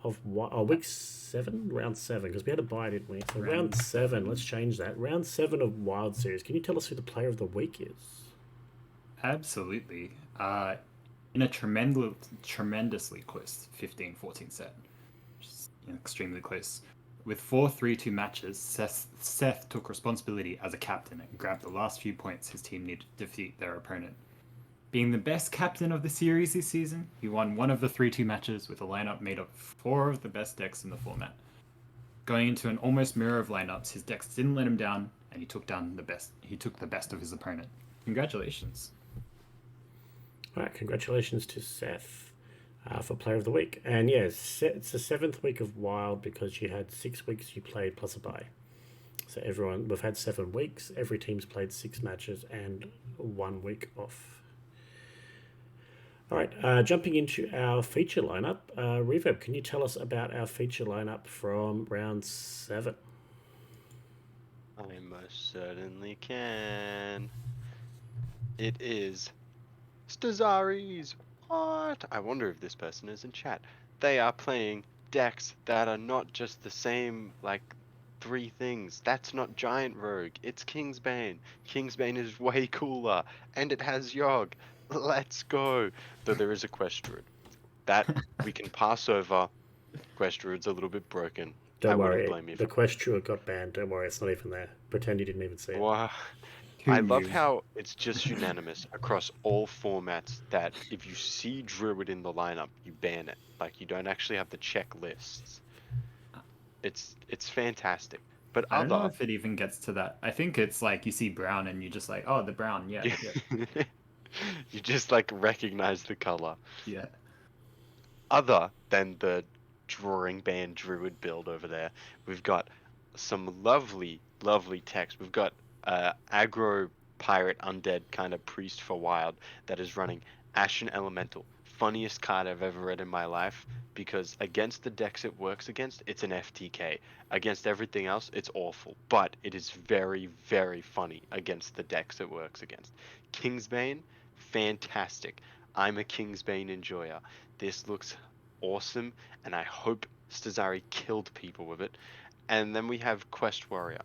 [SPEAKER 1] of Week 7? Round 7, because we had a bye, didn't we? So round 7, let's change that. Round 7 of Wild Series. Can you tell us who the Player of the Week is?
[SPEAKER 2] Absolutely. In a tremendously close 15-14 set, which is extremely close. With 4-3-2 matches, Seth took responsibility as a captain and grabbed the last few points his team needed to defeat their opponent. Being the best captain of the series this season, he won one of the 3-2 matches with a lineup made up of 4 of the best decks in the format. Going into an almost mirror of lineups, his decks didn't let him down, and he took the best of his opponent. Congratulations.
[SPEAKER 1] All right, congratulations to Seth for Player of the Week. And yes, it's the 7th week of Wild because you had 6 weeks you played plus a bye. So we've had 7 weeks. Every team's played 6 matches and 1 week off. All right, jumping into our feature lineup. Reverb, can you tell us about our feature lineup from round 7?
[SPEAKER 3] I most certainly can. It is Stazaris. What? I wonder if this person is in chat. They are playing decks that are not just the same, like, 3 things. That's not Giant Rogue. It's Kingsbane. Kingsbane is way cooler. And it has Yogg. Let's go. Though there is a Quest Druid. That we can pass over. Quest Druid's a little bit broken. I
[SPEAKER 1] Don't
[SPEAKER 3] wouldn't
[SPEAKER 1] worry,
[SPEAKER 3] blame you
[SPEAKER 1] the
[SPEAKER 3] for
[SPEAKER 1] Quest Druid got banned. Don't worry, it's not even there. Pretend you didn't even see it.
[SPEAKER 3] Wow.
[SPEAKER 2] Who
[SPEAKER 3] I love
[SPEAKER 2] knew?
[SPEAKER 3] how it's just unanimous across all formats that if you see Druid in the lineup, you ban it. Like, you don't actually have the checklists. It's fantastic. But
[SPEAKER 2] I don't know if it even gets to that. I think it's like you see brown and you just like, oh, the brown, yeah.
[SPEAKER 3] you just like recognize the color.
[SPEAKER 2] Yeah.
[SPEAKER 3] Other than the drawing band Druid build over there, we've got some lovely, lovely text. We've got aggro pirate undead kind of priest for wild that is running Ashen Elemental. Funniest card I've ever read in my life, because against the decks it works against, it's an FTK. Against everything else, it's awful. But it is very, very funny against the decks it works against. Kingsbane, fantastic. I'm a Kingsbane enjoyer. This looks awesome, and I hope Stazari killed people with it. And then we have Quest Warrior,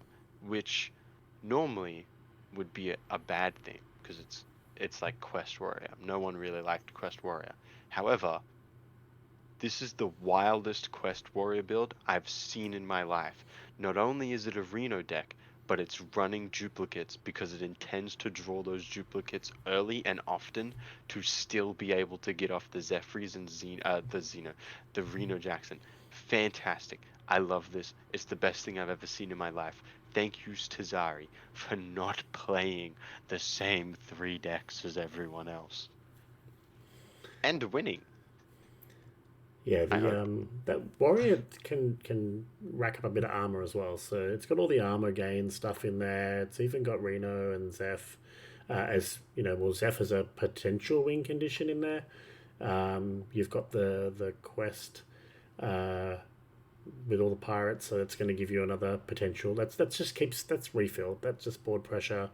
[SPEAKER 3] which normally would be a bad thing because it's like Quest Warrior. No one really liked Quest Warrior. However, this is the wildest Quest Warrior build I've seen in my life. Not only is it a Reno deck, but it's running duplicates because it intends to draw those duplicates early and often to still be able to get off the Zephyrs and the Reno Jackson. Fantastic. I love this. It's the best thing I've ever seen in my life. Thank you, Stazari, for not playing the same 3 decks as everyone else. And winning.
[SPEAKER 1] Yeah,
[SPEAKER 3] I hope.
[SPEAKER 1] that warrior can rack up a bit of armor as well. So it's got all the armor gain stuff in there. It's even got Reno and Zeph, as you know. Well, Zeph has a potential win condition in there. You've got the quest with all the pirates, so it's going to give you another potential. That's refill. That's just board pressure.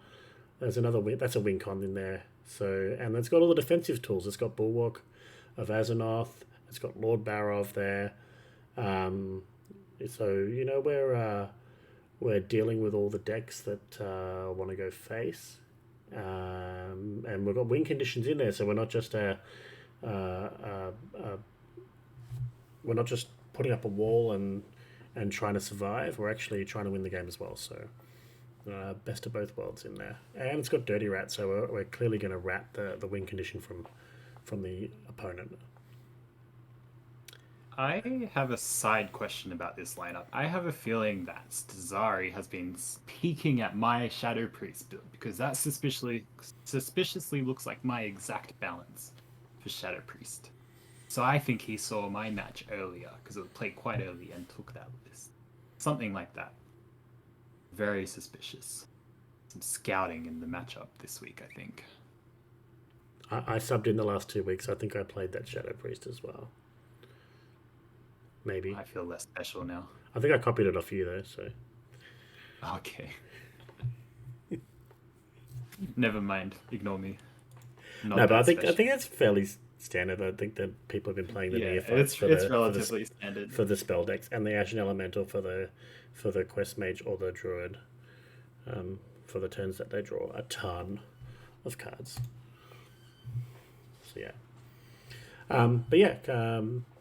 [SPEAKER 1] There's another win. That's a win con in there. So and it's got all the defensive tools. It's got Bulwark of Azeroth. It's got Lord Barov there. So you know we're dealing with all the decks that want to go face, and we've got win conditions in there. So we're not just we're not just putting up a wall and trying to survive. We're actually trying to win the game as well. So best of both worlds in there, and it's got Dirty Rat, so we're clearly going to rat the win condition from the opponent.
[SPEAKER 2] I have a side question about this lineup. I have a feeling that Stazari has been peeking at my Shadow Priest build because that suspiciously looks like my exact balance for Shadow Priest. So I think he saw my match earlier because it was played quite early and took that list. Something like that. Very suspicious. Some scouting in the matchup this week, I think.
[SPEAKER 1] I subbed in the last 2 weeks. I think I played that Shadow Priest as well. Maybe.
[SPEAKER 2] I feel less special now.
[SPEAKER 1] I think I copied it off you though, so.
[SPEAKER 2] Okay. Never mind. Ignore me.
[SPEAKER 1] No, but I think that's fairly standard. I think that people have been playing the neophytes
[SPEAKER 2] it's relatively standard
[SPEAKER 1] for the spell decks and the Ashen Elemental for the Quest Mage or the Druid, for the turns that they draw a ton of cards. So yeah. But yeah,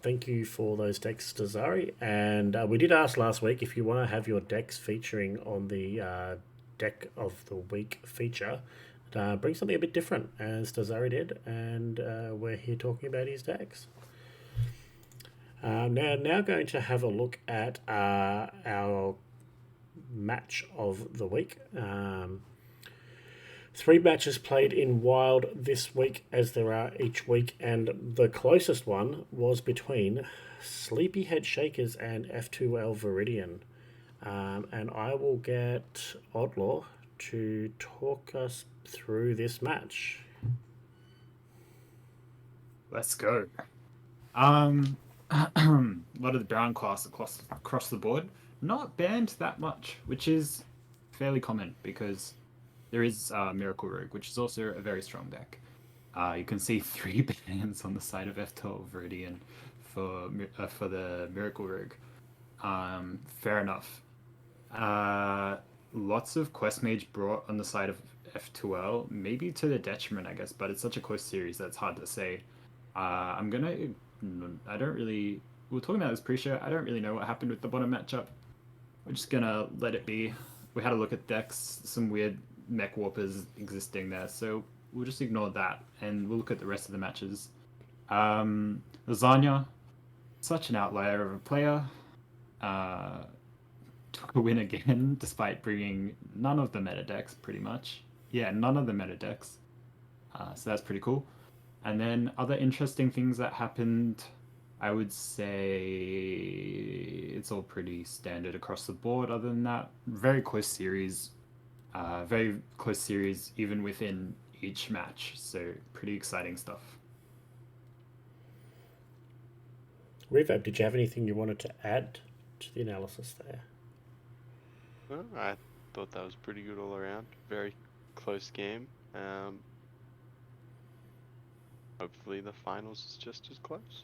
[SPEAKER 1] thank you for those decks, Stazari. And we did ask last week if you want to have your decks featuring on the Deck of the Week feature. Bring something a bit different, as Stazari did, and we're here talking about his decks. Now going to have a look at our match of the week. 3 matches played in Wild this week, as there are each week, and the closest one was between Sleepyhead Shakers and F2L Viridian. And I will get Oddlaw to talk us through this match.
[SPEAKER 2] Let's go. A lot of the brown class across the board not banned that much, which is fairly common because there is Miracle Rogue, which is also a very strong deck. You can see 3 bans on the side of F12 Viridian for the Miracle Rogue. Fair enough. Lots of Quest Mage brought on the side of F2L, maybe to the detriment, I guess, but it's such a close series that it's hard to say. We're talking about this pre-show. I don't really know what happened with the bottom matchup. We're just gonna let it be. We had a look at decks, some weird mech warpers existing there, so we'll just ignore that and we'll look at the rest of the matches. Lasagna, such an outlier of a player, took a win again despite bringing none of the meta decks, pretty much. Yeah, none of the meta decks. So that's pretty cool. And then other interesting things that happened, I would say it's all pretty standard across the board. Other than that, very close series even within each match. So pretty exciting stuff.
[SPEAKER 1] Reverb, did you have anything you wanted to add to the analysis there?
[SPEAKER 3] Well, I thought that was pretty good all around. Very close game. Hopefully the finals is just as close.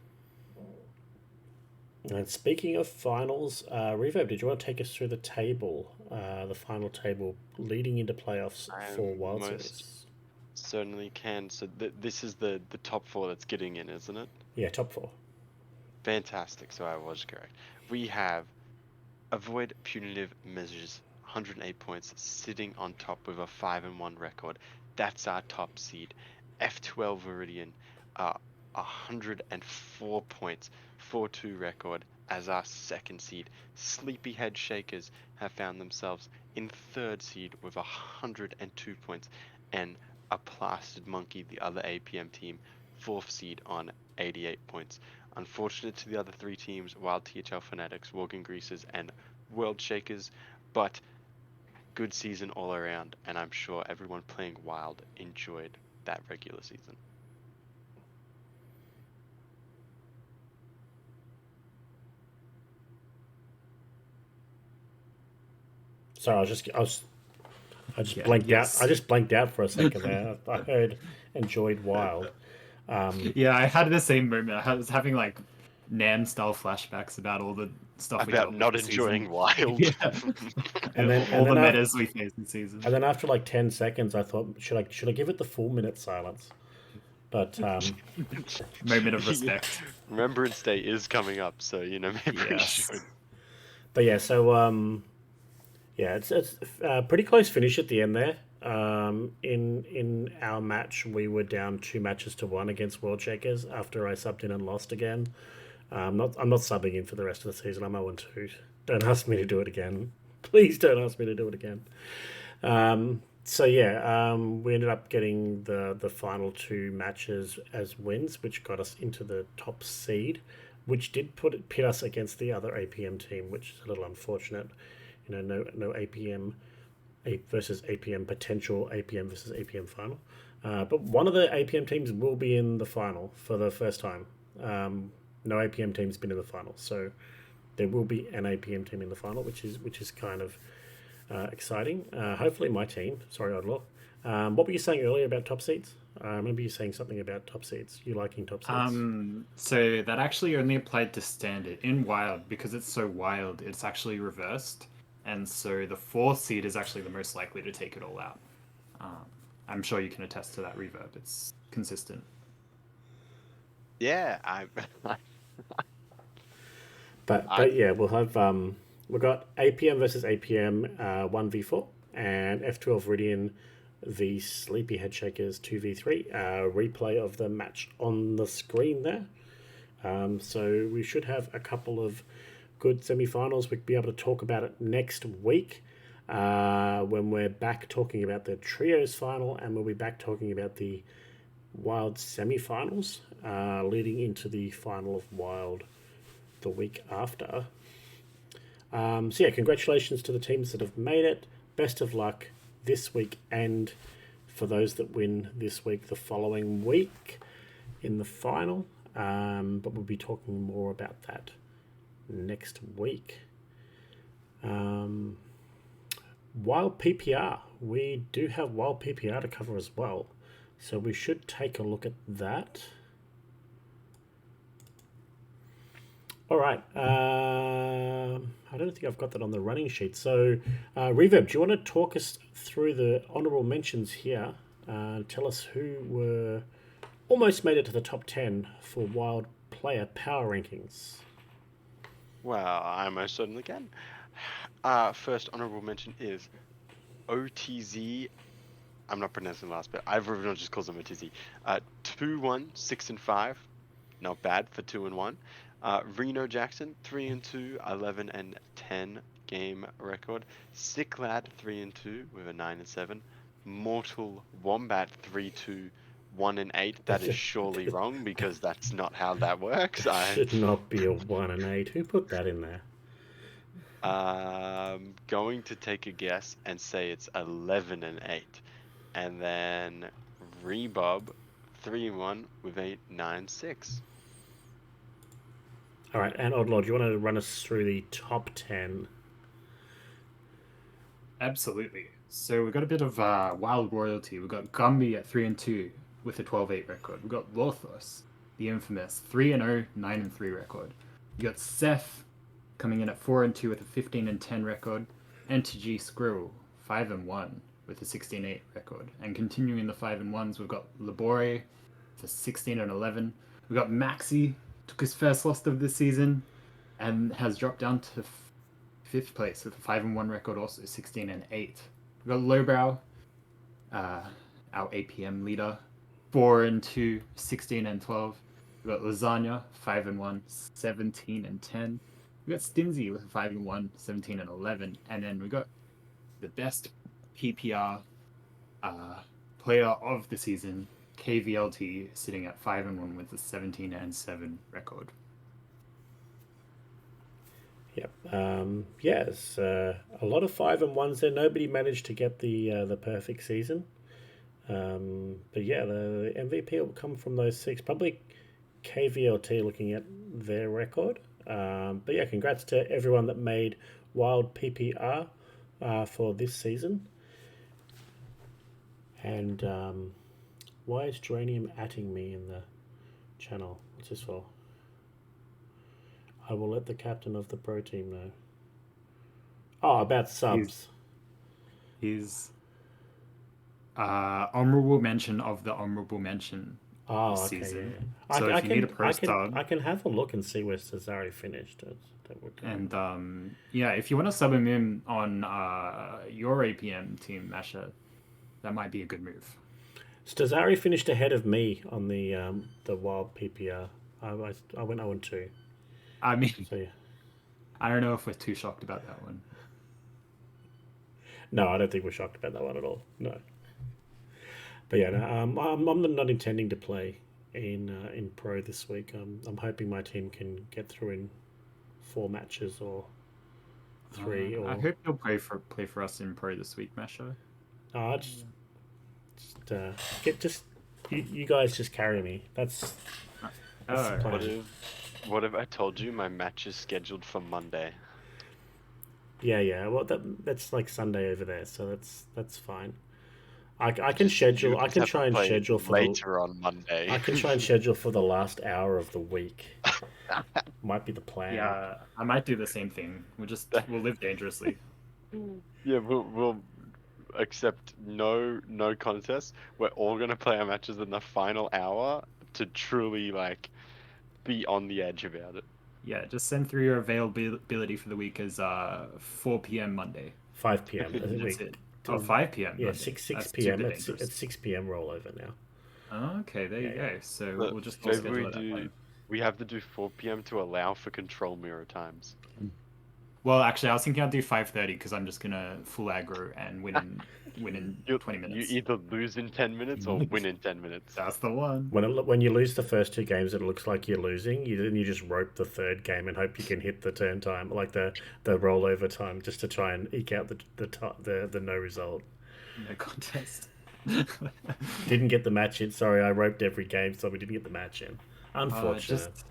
[SPEAKER 1] And speaking of finals, Reverb, did you want to take us through the table, the final table leading into playoffs for Wild Series?
[SPEAKER 3] Certainly can. So this is the top 4 that's getting in, isn't it?
[SPEAKER 1] Yeah, top 4.
[SPEAKER 3] Fantastic. So I was correct. We have Avoid Punitive Measures, 108 points, sitting on top with a 5-1 record. That's our top seed. F12 Viridian, 104 points, 4-2 record as our second seed. Sleepyhead Shakers have found themselves in third seed with 102 points, and a Plastered Monkey, the other APM team, fourth seed on 88 points. Unfortunate to the other 3 teams, Wild THL Fanatics, Walking Greasers, and World Shakers, but good season all around, and I'm sure everyone playing Wild enjoyed that regular season.
[SPEAKER 1] Sorry, I just blanked out. I just blanked out for a second there. I heard enjoyed Wild.
[SPEAKER 2] Yeah, I had the same moment. I was having like Nan style flashbacks about all the stuff
[SPEAKER 3] about not enjoying Wild.
[SPEAKER 2] Yeah.
[SPEAKER 1] and then
[SPEAKER 2] all the metas we faced in season.
[SPEAKER 1] And then after like 10 seconds, I thought, should I give it the full minute silence? But
[SPEAKER 2] moment of respect.
[SPEAKER 3] Remembrance Day is coming up, so maybe we should.
[SPEAKER 1] But yeah, so Yeah, it's pretty close finish at the end there. In our match, we were down 2 matches to 1 against World Shakers after I subbed in and lost again. I'm not subbing in for the rest of the season. I'm 0-2. Don't ask me to do it again. Please don't ask me to do it again. So yeah, we ended up getting the final 2 matches as wins, which got us into the top seed, which did pit us against the other APM team, which is a little unfortunate. You know, no APM versus APM potential APM versus APM final. But one of the APM teams will be in the final for the first time. No APM team's been in the final, so there will be an APM team in the final, which is kind of exciting. Hopefully, my team. Sorry, Oddlaw. What were you saying earlier about top seeds? I remember you saying something about top seeds. You liking top seeds?
[SPEAKER 2] So that actually only applied to standard. In wild, because it's so wild, it's actually reversed, and so the 4th seed is actually the most likely to take it all out. I'm sure you can attest to that, Reverb. It's consistent.
[SPEAKER 3] Yeah,
[SPEAKER 1] But yeah, we'll have we've got APM versus APM 1v4 and F12 Ridian v Sleepyhead Shakers 2v3. Replay of the match on the screen there. So we should have a couple of good semi-finals. We'll be able to talk about it next week when we're back talking about the trios final, and we'll be back talking about the Wild semi-finals leading into the final of Wild the week after. So yeah, congratulations to the teams that have made it. Best of luck this week, and for those that win this week, the following week in the final. But we'll be talking more about that next week. Wild PPR. We do have Wild PPR to cover as well. So we should take a look at that. All right. I don't think I've got that on the running sheet. So, Reverb, do you want to talk us through the honourable mentions here? Tell us who were almost made it to the top 10 for Wild player power rankings.
[SPEAKER 3] well, I most certainly can. First honorable mention is OTZ. I'm not pronouncing the last bit. Everyone just calls them OTZ. 2-1, 6-5. Not bad for 2-1. Reno Jackson, 3-2, 11-10 game record. Sicklad, 3-2 with a 9-7. Mortal Wombat, 3-2, 1-8. That is surely wrong because that's not how that works.
[SPEAKER 1] Should not be a 1-8. Who put that in there?
[SPEAKER 3] Going to take a guess and say it's 11-8. And then Rebob, 3-1 with a 9-6.
[SPEAKER 1] All right, and Oddlaw, do you want to run us through the top 10?
[SPEAKER 2] Absolutely. So we've got a bit of wild royalty. We've got Gumby at 3-2 with a 12-8 record. We've got Lothos, the infamous 3-0, 9-3 record. You got Seth coming in at 4-2 with a 15-10 record. NTG Squirrel, 5-1 with a 16-8 record. And continuing the 5-1s, we've got Labore for 16-11. We've got Maxi, took his first loss of the season and has dropped down to 5th place with a 5-1 record, also 16-8. We've got Lowbrow, our APM leader, 4-2, 16-12. We've got Lasagna, 5-1, 17-10. We've got Stinzy with a 5-1, 17-11. And then we got the best PPR player of the season, KVLT, sitting at 5-1 with a 17-7 record.
[SPEAKER 1] Yep. Yes, a lot of 5-1s there. Nobody managed to get the perfect season. But yeah, the MVP will come from those 6. Probably KVLT looking at their record. But yeah, congrats to everyone that made Wild PPR for this season. And why is Geranium atting me in the channel? What's this for? I will let the captain of the pro team know. Oh, about subs.
[SPEAKER 2] He's honorable mention of the honorable mention
[SPEAKER 1] Oh,
[SPEAKER 2] this
[SPEAKER 1] okay, yeah.
[SPEAKER 2] season.
[SPEAKER 1] Yeah.
[SPEAKER 2] So if you need a pro
[SPEAKER 1] I can
[SPEAKER 2] sub,
[SPEAKER 1] I can have a look and see where Cesare finished. That would,
[SPEAKER 2] and yeah, if you want to sub him in on your APM team, Masha, that might be a good move.
[SPEAKER 1] Cesare finished ahead of me on the wild PPR. I went 0-2.
[SPEAKER 2] I mean,
[SPEAKER 1] So yeah.
[SPEAKER 2] I don't know if we're too shocked about that one.
[SPEAKER 1] No, I don't think we're shocked about that one at all. No. But yeah, no, I'm not intending to play in pro this week. I'm hoping my team can get through in 4 matches or 3
[SPEAKER 2] I
[SPEAKER 1] or.
[SPEAKER 2] hope you'll play for us in pro this week, Masha.
[SPEAKER 1] I just you guys just carry me. That's the
[SPEAKER 2] Oh,
[SPEAKER 1] plan.
[SPEAKER 3] What if I told you my match is scheduled for Monday?
[SPEAKER 1] Yeah. Well, that's like Sunday over there, so that's fine. I can schedule.
[SPEAKER 3] You
[SPEAKER 1] I
[SPEAKER 3] just
[SPEAKER 1] can
[SPEAKER 3] have to
[SPEAKER 1] try and
[SPEAKER 3] play
[SPEAKER 1] schedule for the.
[SPEAKER 3] later on Monday.
[SPEAKER 1] I can try and schedule for the last hour of the week. Might be the plan.
[SPEAKER 2] yeah, I might do the same thing. We'll live dangerously.
[SPEAKER 3] Yeah, we'll accept no contest. We're all gonna play our matches in the final hour to truly like be on the edge about it.
[SPEAKER 2] Yeah, just send through your availability for the week as 4 p.m. Monday.
[SPEAKER 1] 5 p.m.
[SPEAKER 2] That's it. Oh, 5 p.m.
[SPEAKER 1] Yeah,
[SPEAKER 2] Monday.
[SPEAKER 1] 6
[SPEAKER 2] That's
[SPEAKER 1] p.m.
[SPEAKER 2] super
[SPEAKER 1] It's
[SPEAKER 2] dangerous.
[SPEAKER 1] 6 p.m. rollover now.
[SPEAKER 2] Oh, okay, there you
[SPEAKER 1] Yeah.
[SPEAKER 2] go. So
[SPEAKER 3] But
[SPEAKER 2] we'll just
[SPEAKER 3] maybe
[SPEAKER 2] schedule it at that point.
[SPEAKER 3] we have to do 4 p.m. to allow for control mirror times.
[SPEAKER 2] Well, actually, I was thinking I'd do 5:30 because I'm just gonna full aggro and win in 20 minutes.
[SPEAKER 3] You either lose in 10 minutes or win in 10 minutes.
[SPEAKER 2] That's the one.
[SPEAKER 1] When you lose the first 2 games, it looks like you're losing. You just rope the third game and hope you can hit the turn time, like the rollover time, just to try and eke out the no result.
[SPEAKER 2] No contest.
[SPEAKER 1] Didn't get the match in. Sorry, I roped every game, so we didn't get the match in. Unfortunate.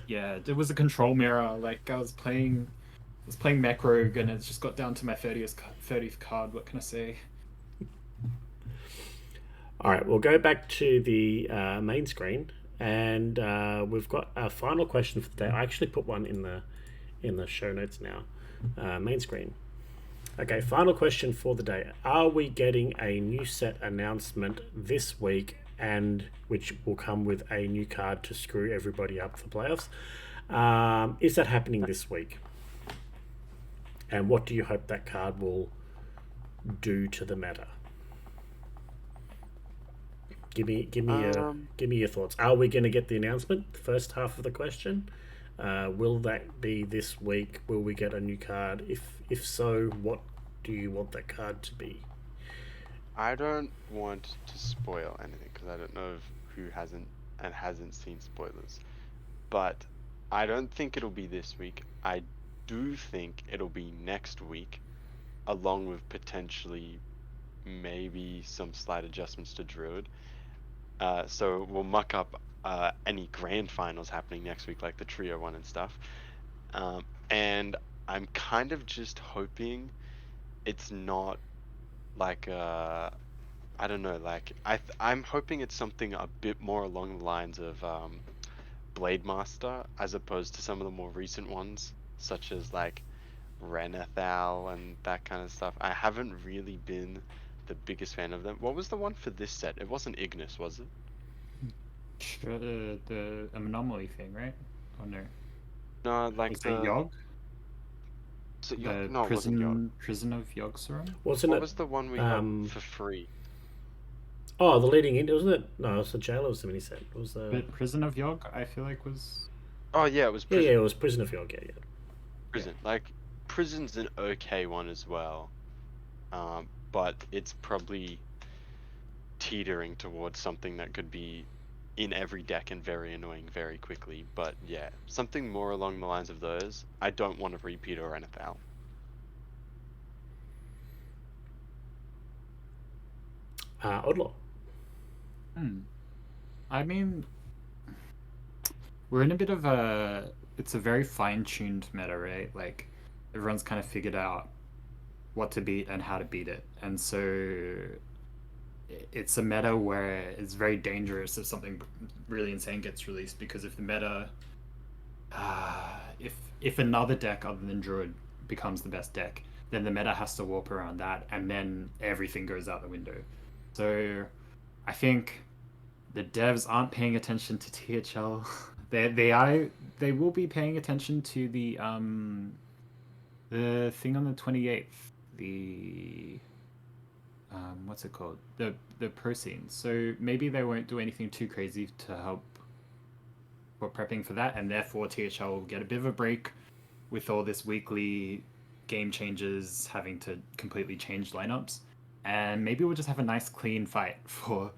[SPEAKER 2] Yeah, there was a control mirror. Like I was playing Mech Rogue and it just got down to my 30th card. What can I say?
[SPEAKER 1] All right, we'll go back to the main screen, and we've got our final question for the day. I actually put one in the show notes now. Main screen. Okay, final question for the day. Are we getting a new set announcement this week, and which will come with a new card to screw everybody up for playoffs? Is that happening this week? And what do you hope that card will do to the meta? Give me your thoughts. Are we going to get the announcement? The first half of the question. Will that be this week? Will we get a new card? If so, what do you want that card to be?
[SPEAKER 3] I don't want to spoil anything because I don't know who hasn't seen spoilers. But I don't think it'll be this week. I do think it'll be next week, along with potentially maybe some slight adjustments to Druid. So we'll muck up any grand finals happening next week, like the trio one and stuff. And I'm kind of just hoping it's not like I don't know, like I'm hoping it's something a bit more along the lines of Blade Master, as opposed to some of the more recent ones, such as like Renethal and that kind of stuff. I haven't really been the biggest fan of them. What was the one for this set? It wasn't Ignis, was it?
[SPEAKER 2] Sure, the anomaly thing, right? Oh no.
[SPEAKER 3] No, like
[SPEAKER 2] Was it Yogg?
[SPEAKER 3] So,
[SPEAKER 2] The
[SPEAKER 3] no, it wasn't Yogg.
[SPEAKER 2] prison of Yogg-Saron?
[SPEAKER 1] Wasn't
[SPEAKER 3] What
[SPEAKER 1] it?
[SPEAKER 3] was the one we had for free?
[SPEAKER 1] Oh, the leading in, wasn't it? No, it was the Jailer was the mini set. It was the.
[SPEAKER 2] But Prison of Yogg, I feel like was.
[SPEAKER 3] Oh yeah, it was
[SPEAKER 1] Yeah,
[SPEAKER 3] Prison.
[SPEAKER 1] it was Prison of Yogg. Yeah.
[SPEAKER 3] Prison. Like Prison's an okay one as well, but it's probably teetering towards something that could be in every deck and very annoying very quickly. But yeah, something more along the lines of those. I don't want a repeat or NFL.
[SPEAKER 1] Oddlaw.
[SPEAKER 2] I mean, we're in a bit of a. It's a very fine-tuned meta, right? Like, everyone's kind of figured out what to beat and how to beat it, and so it's a meta where it's very dangerous if something really insane gets released, because if the meta, if another deck other than Druid becomes the best deck, then the meta has to warp around that, and then everything goes out the window. So I think the devs aren't paying attention to THL. They will be paying attention to the thing on the 28th. The what's it called? The pro scene. So maybe they won't do anything too crazy to help for prepping for that, and therefore THL will get a bit of a break with all this weekly game changes, having to completely change lineups, and maybe we'll just have a nice clean fight for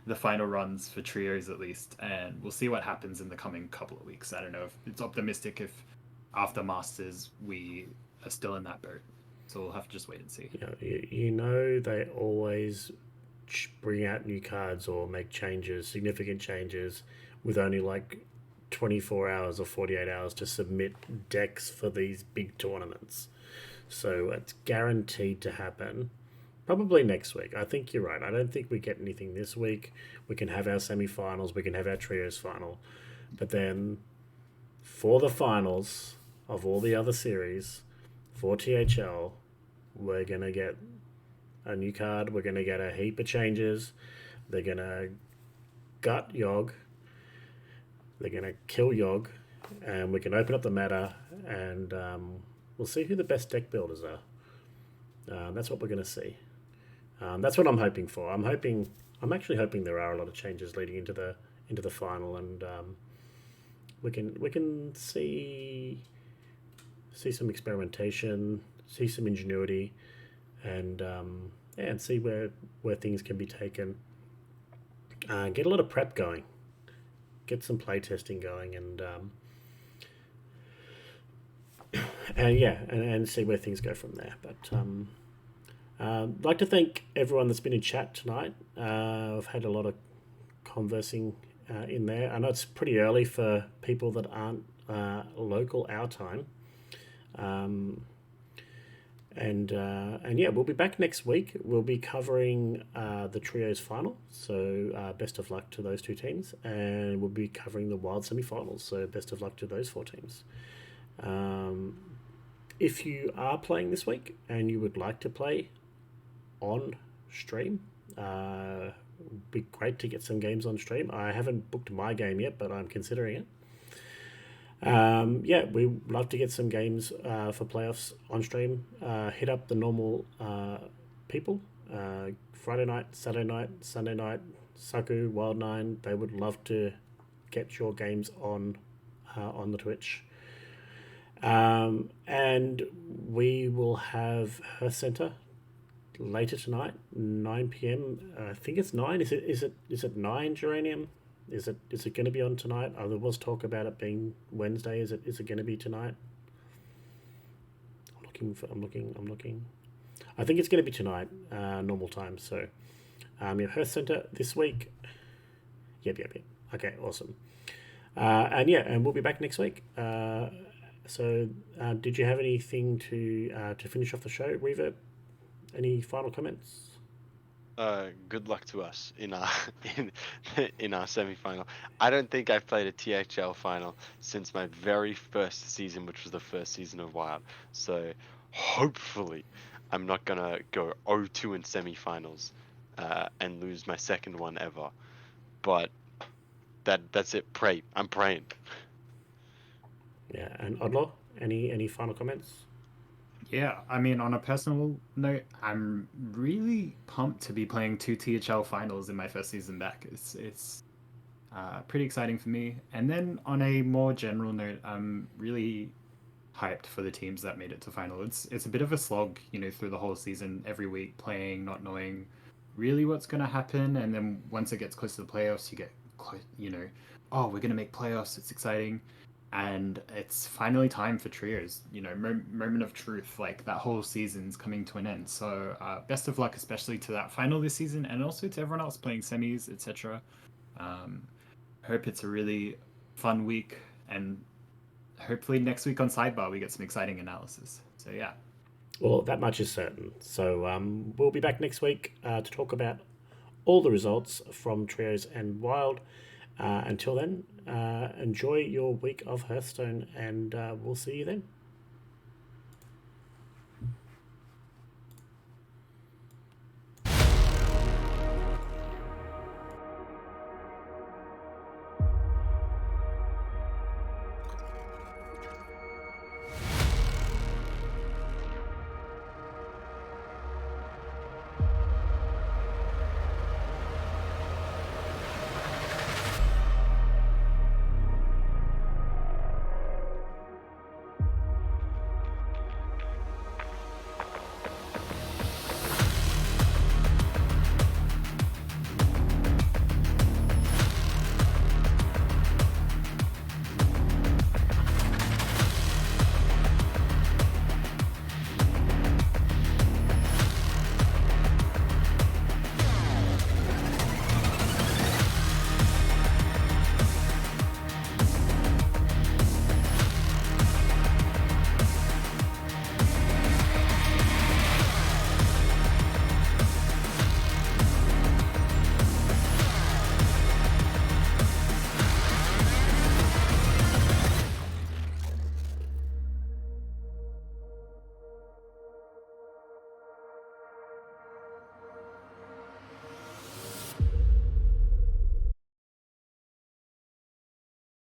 [SPEAKER 2] the final runs for trios at least, and we'll see what happens in the coming couple of weeks. I don't know if it's optimistic if after Masters we are still in that boat, so we'll have to just wait and see.
[SPEAKER 1] You know they always bring out new cards or make changes, significant changes, with only like 24 hours or 48 hours to submit decks for these big tournaments. So it's guaranteed to happen. Probably next week. I think you're right. I don't think we get anything this week. We can have our semi-finals. We can have our trios final. But then for the finals of all the other series, for THL, we're going to get a new card. We're going to get a heap of changes. They're going to gut Yogg. They're going to kill Yogg. And we can open up the meta and we'll see who the best deck builders are. That's what we're going to see. That's what I'm hoping for. I'm actually hoping there are a lot of changes leading into the final, and we can see some experimentation, see some ingenuity, and and see where things can be taken. Get a lot of prep going, get some play testing going, and see where things go from there. But I'd like to thank everyone that's been in chat tonight. I've had a lot of conversing in there. I know it's pretty early for people that aren't local our time. And yeah, we'll be back next week. We'll be covering the trios final. So best of luck to those two teams. And we'll be covering the wild semi-finals. So best of luck to those four teams. If you are playing this week and you would like to play on stream, it'd be great to get some games on stream. I haven't booked my game yet, but I'm considering it. Yeah, we love to get some games for playoffs on stream. Hit up the normal people. Friday night, Saturday night, Sunday night, Saku, Wild9. They would love to get your games on the Twitch. And we will have Hearth Center later tonight, 9 p.m. I think it's 9. Is it 9, Geranium? Is it going to be on tonight? Oh, there was talk about it being Wednesday. Is it going to be tonight? I'm looking. I think it's going to be tonight, normal time. So, you have Hearth Center this week. Yep. Okay, awesome. And we'll be back next week. So, did you have anything to finish off the show, Reverb? Any final comments?
[SPEAKER 3] Good luck to us in our in our semi-final. I don't think I've played a THL final since my very first season, which was the first season of Wild. So hopefully, I'm not gonna go 0-2 in semi-finals and lose my second one ever. But that's it. I'm praying.
[SPEAKER 1] Yeah, and Odlo, any final comments?
[SPEAKER 2] Yeah, I mean, on a personal note, I'm really pumped to be playing 2 THL finals in my first season back. It's pretty exciting for me. And then on a more general note, I'm really hyped for the teams that made it to final. It's a bit of a slog, through the whole season, every week playing, not knowing really what's going to happen. And then once it gets close to the playoffs, you get, oh, we're going to make playoffs. It's exciting. And it's finally time for trios, moment of truth, like that whole season's coming to an end. So best of luck, especially to that final this season, and also to everyone else playing semis, etc. Hope it's a really fun week, and hopefully next week on Sidebar we get some exciting analysis. So yeah.
[SPEAKER 1] Well, that much is certain. So we'll be back next week to talk about all the results from trios and Wild. Until then, enjoy your week of Hearthstone, and we'll see you then.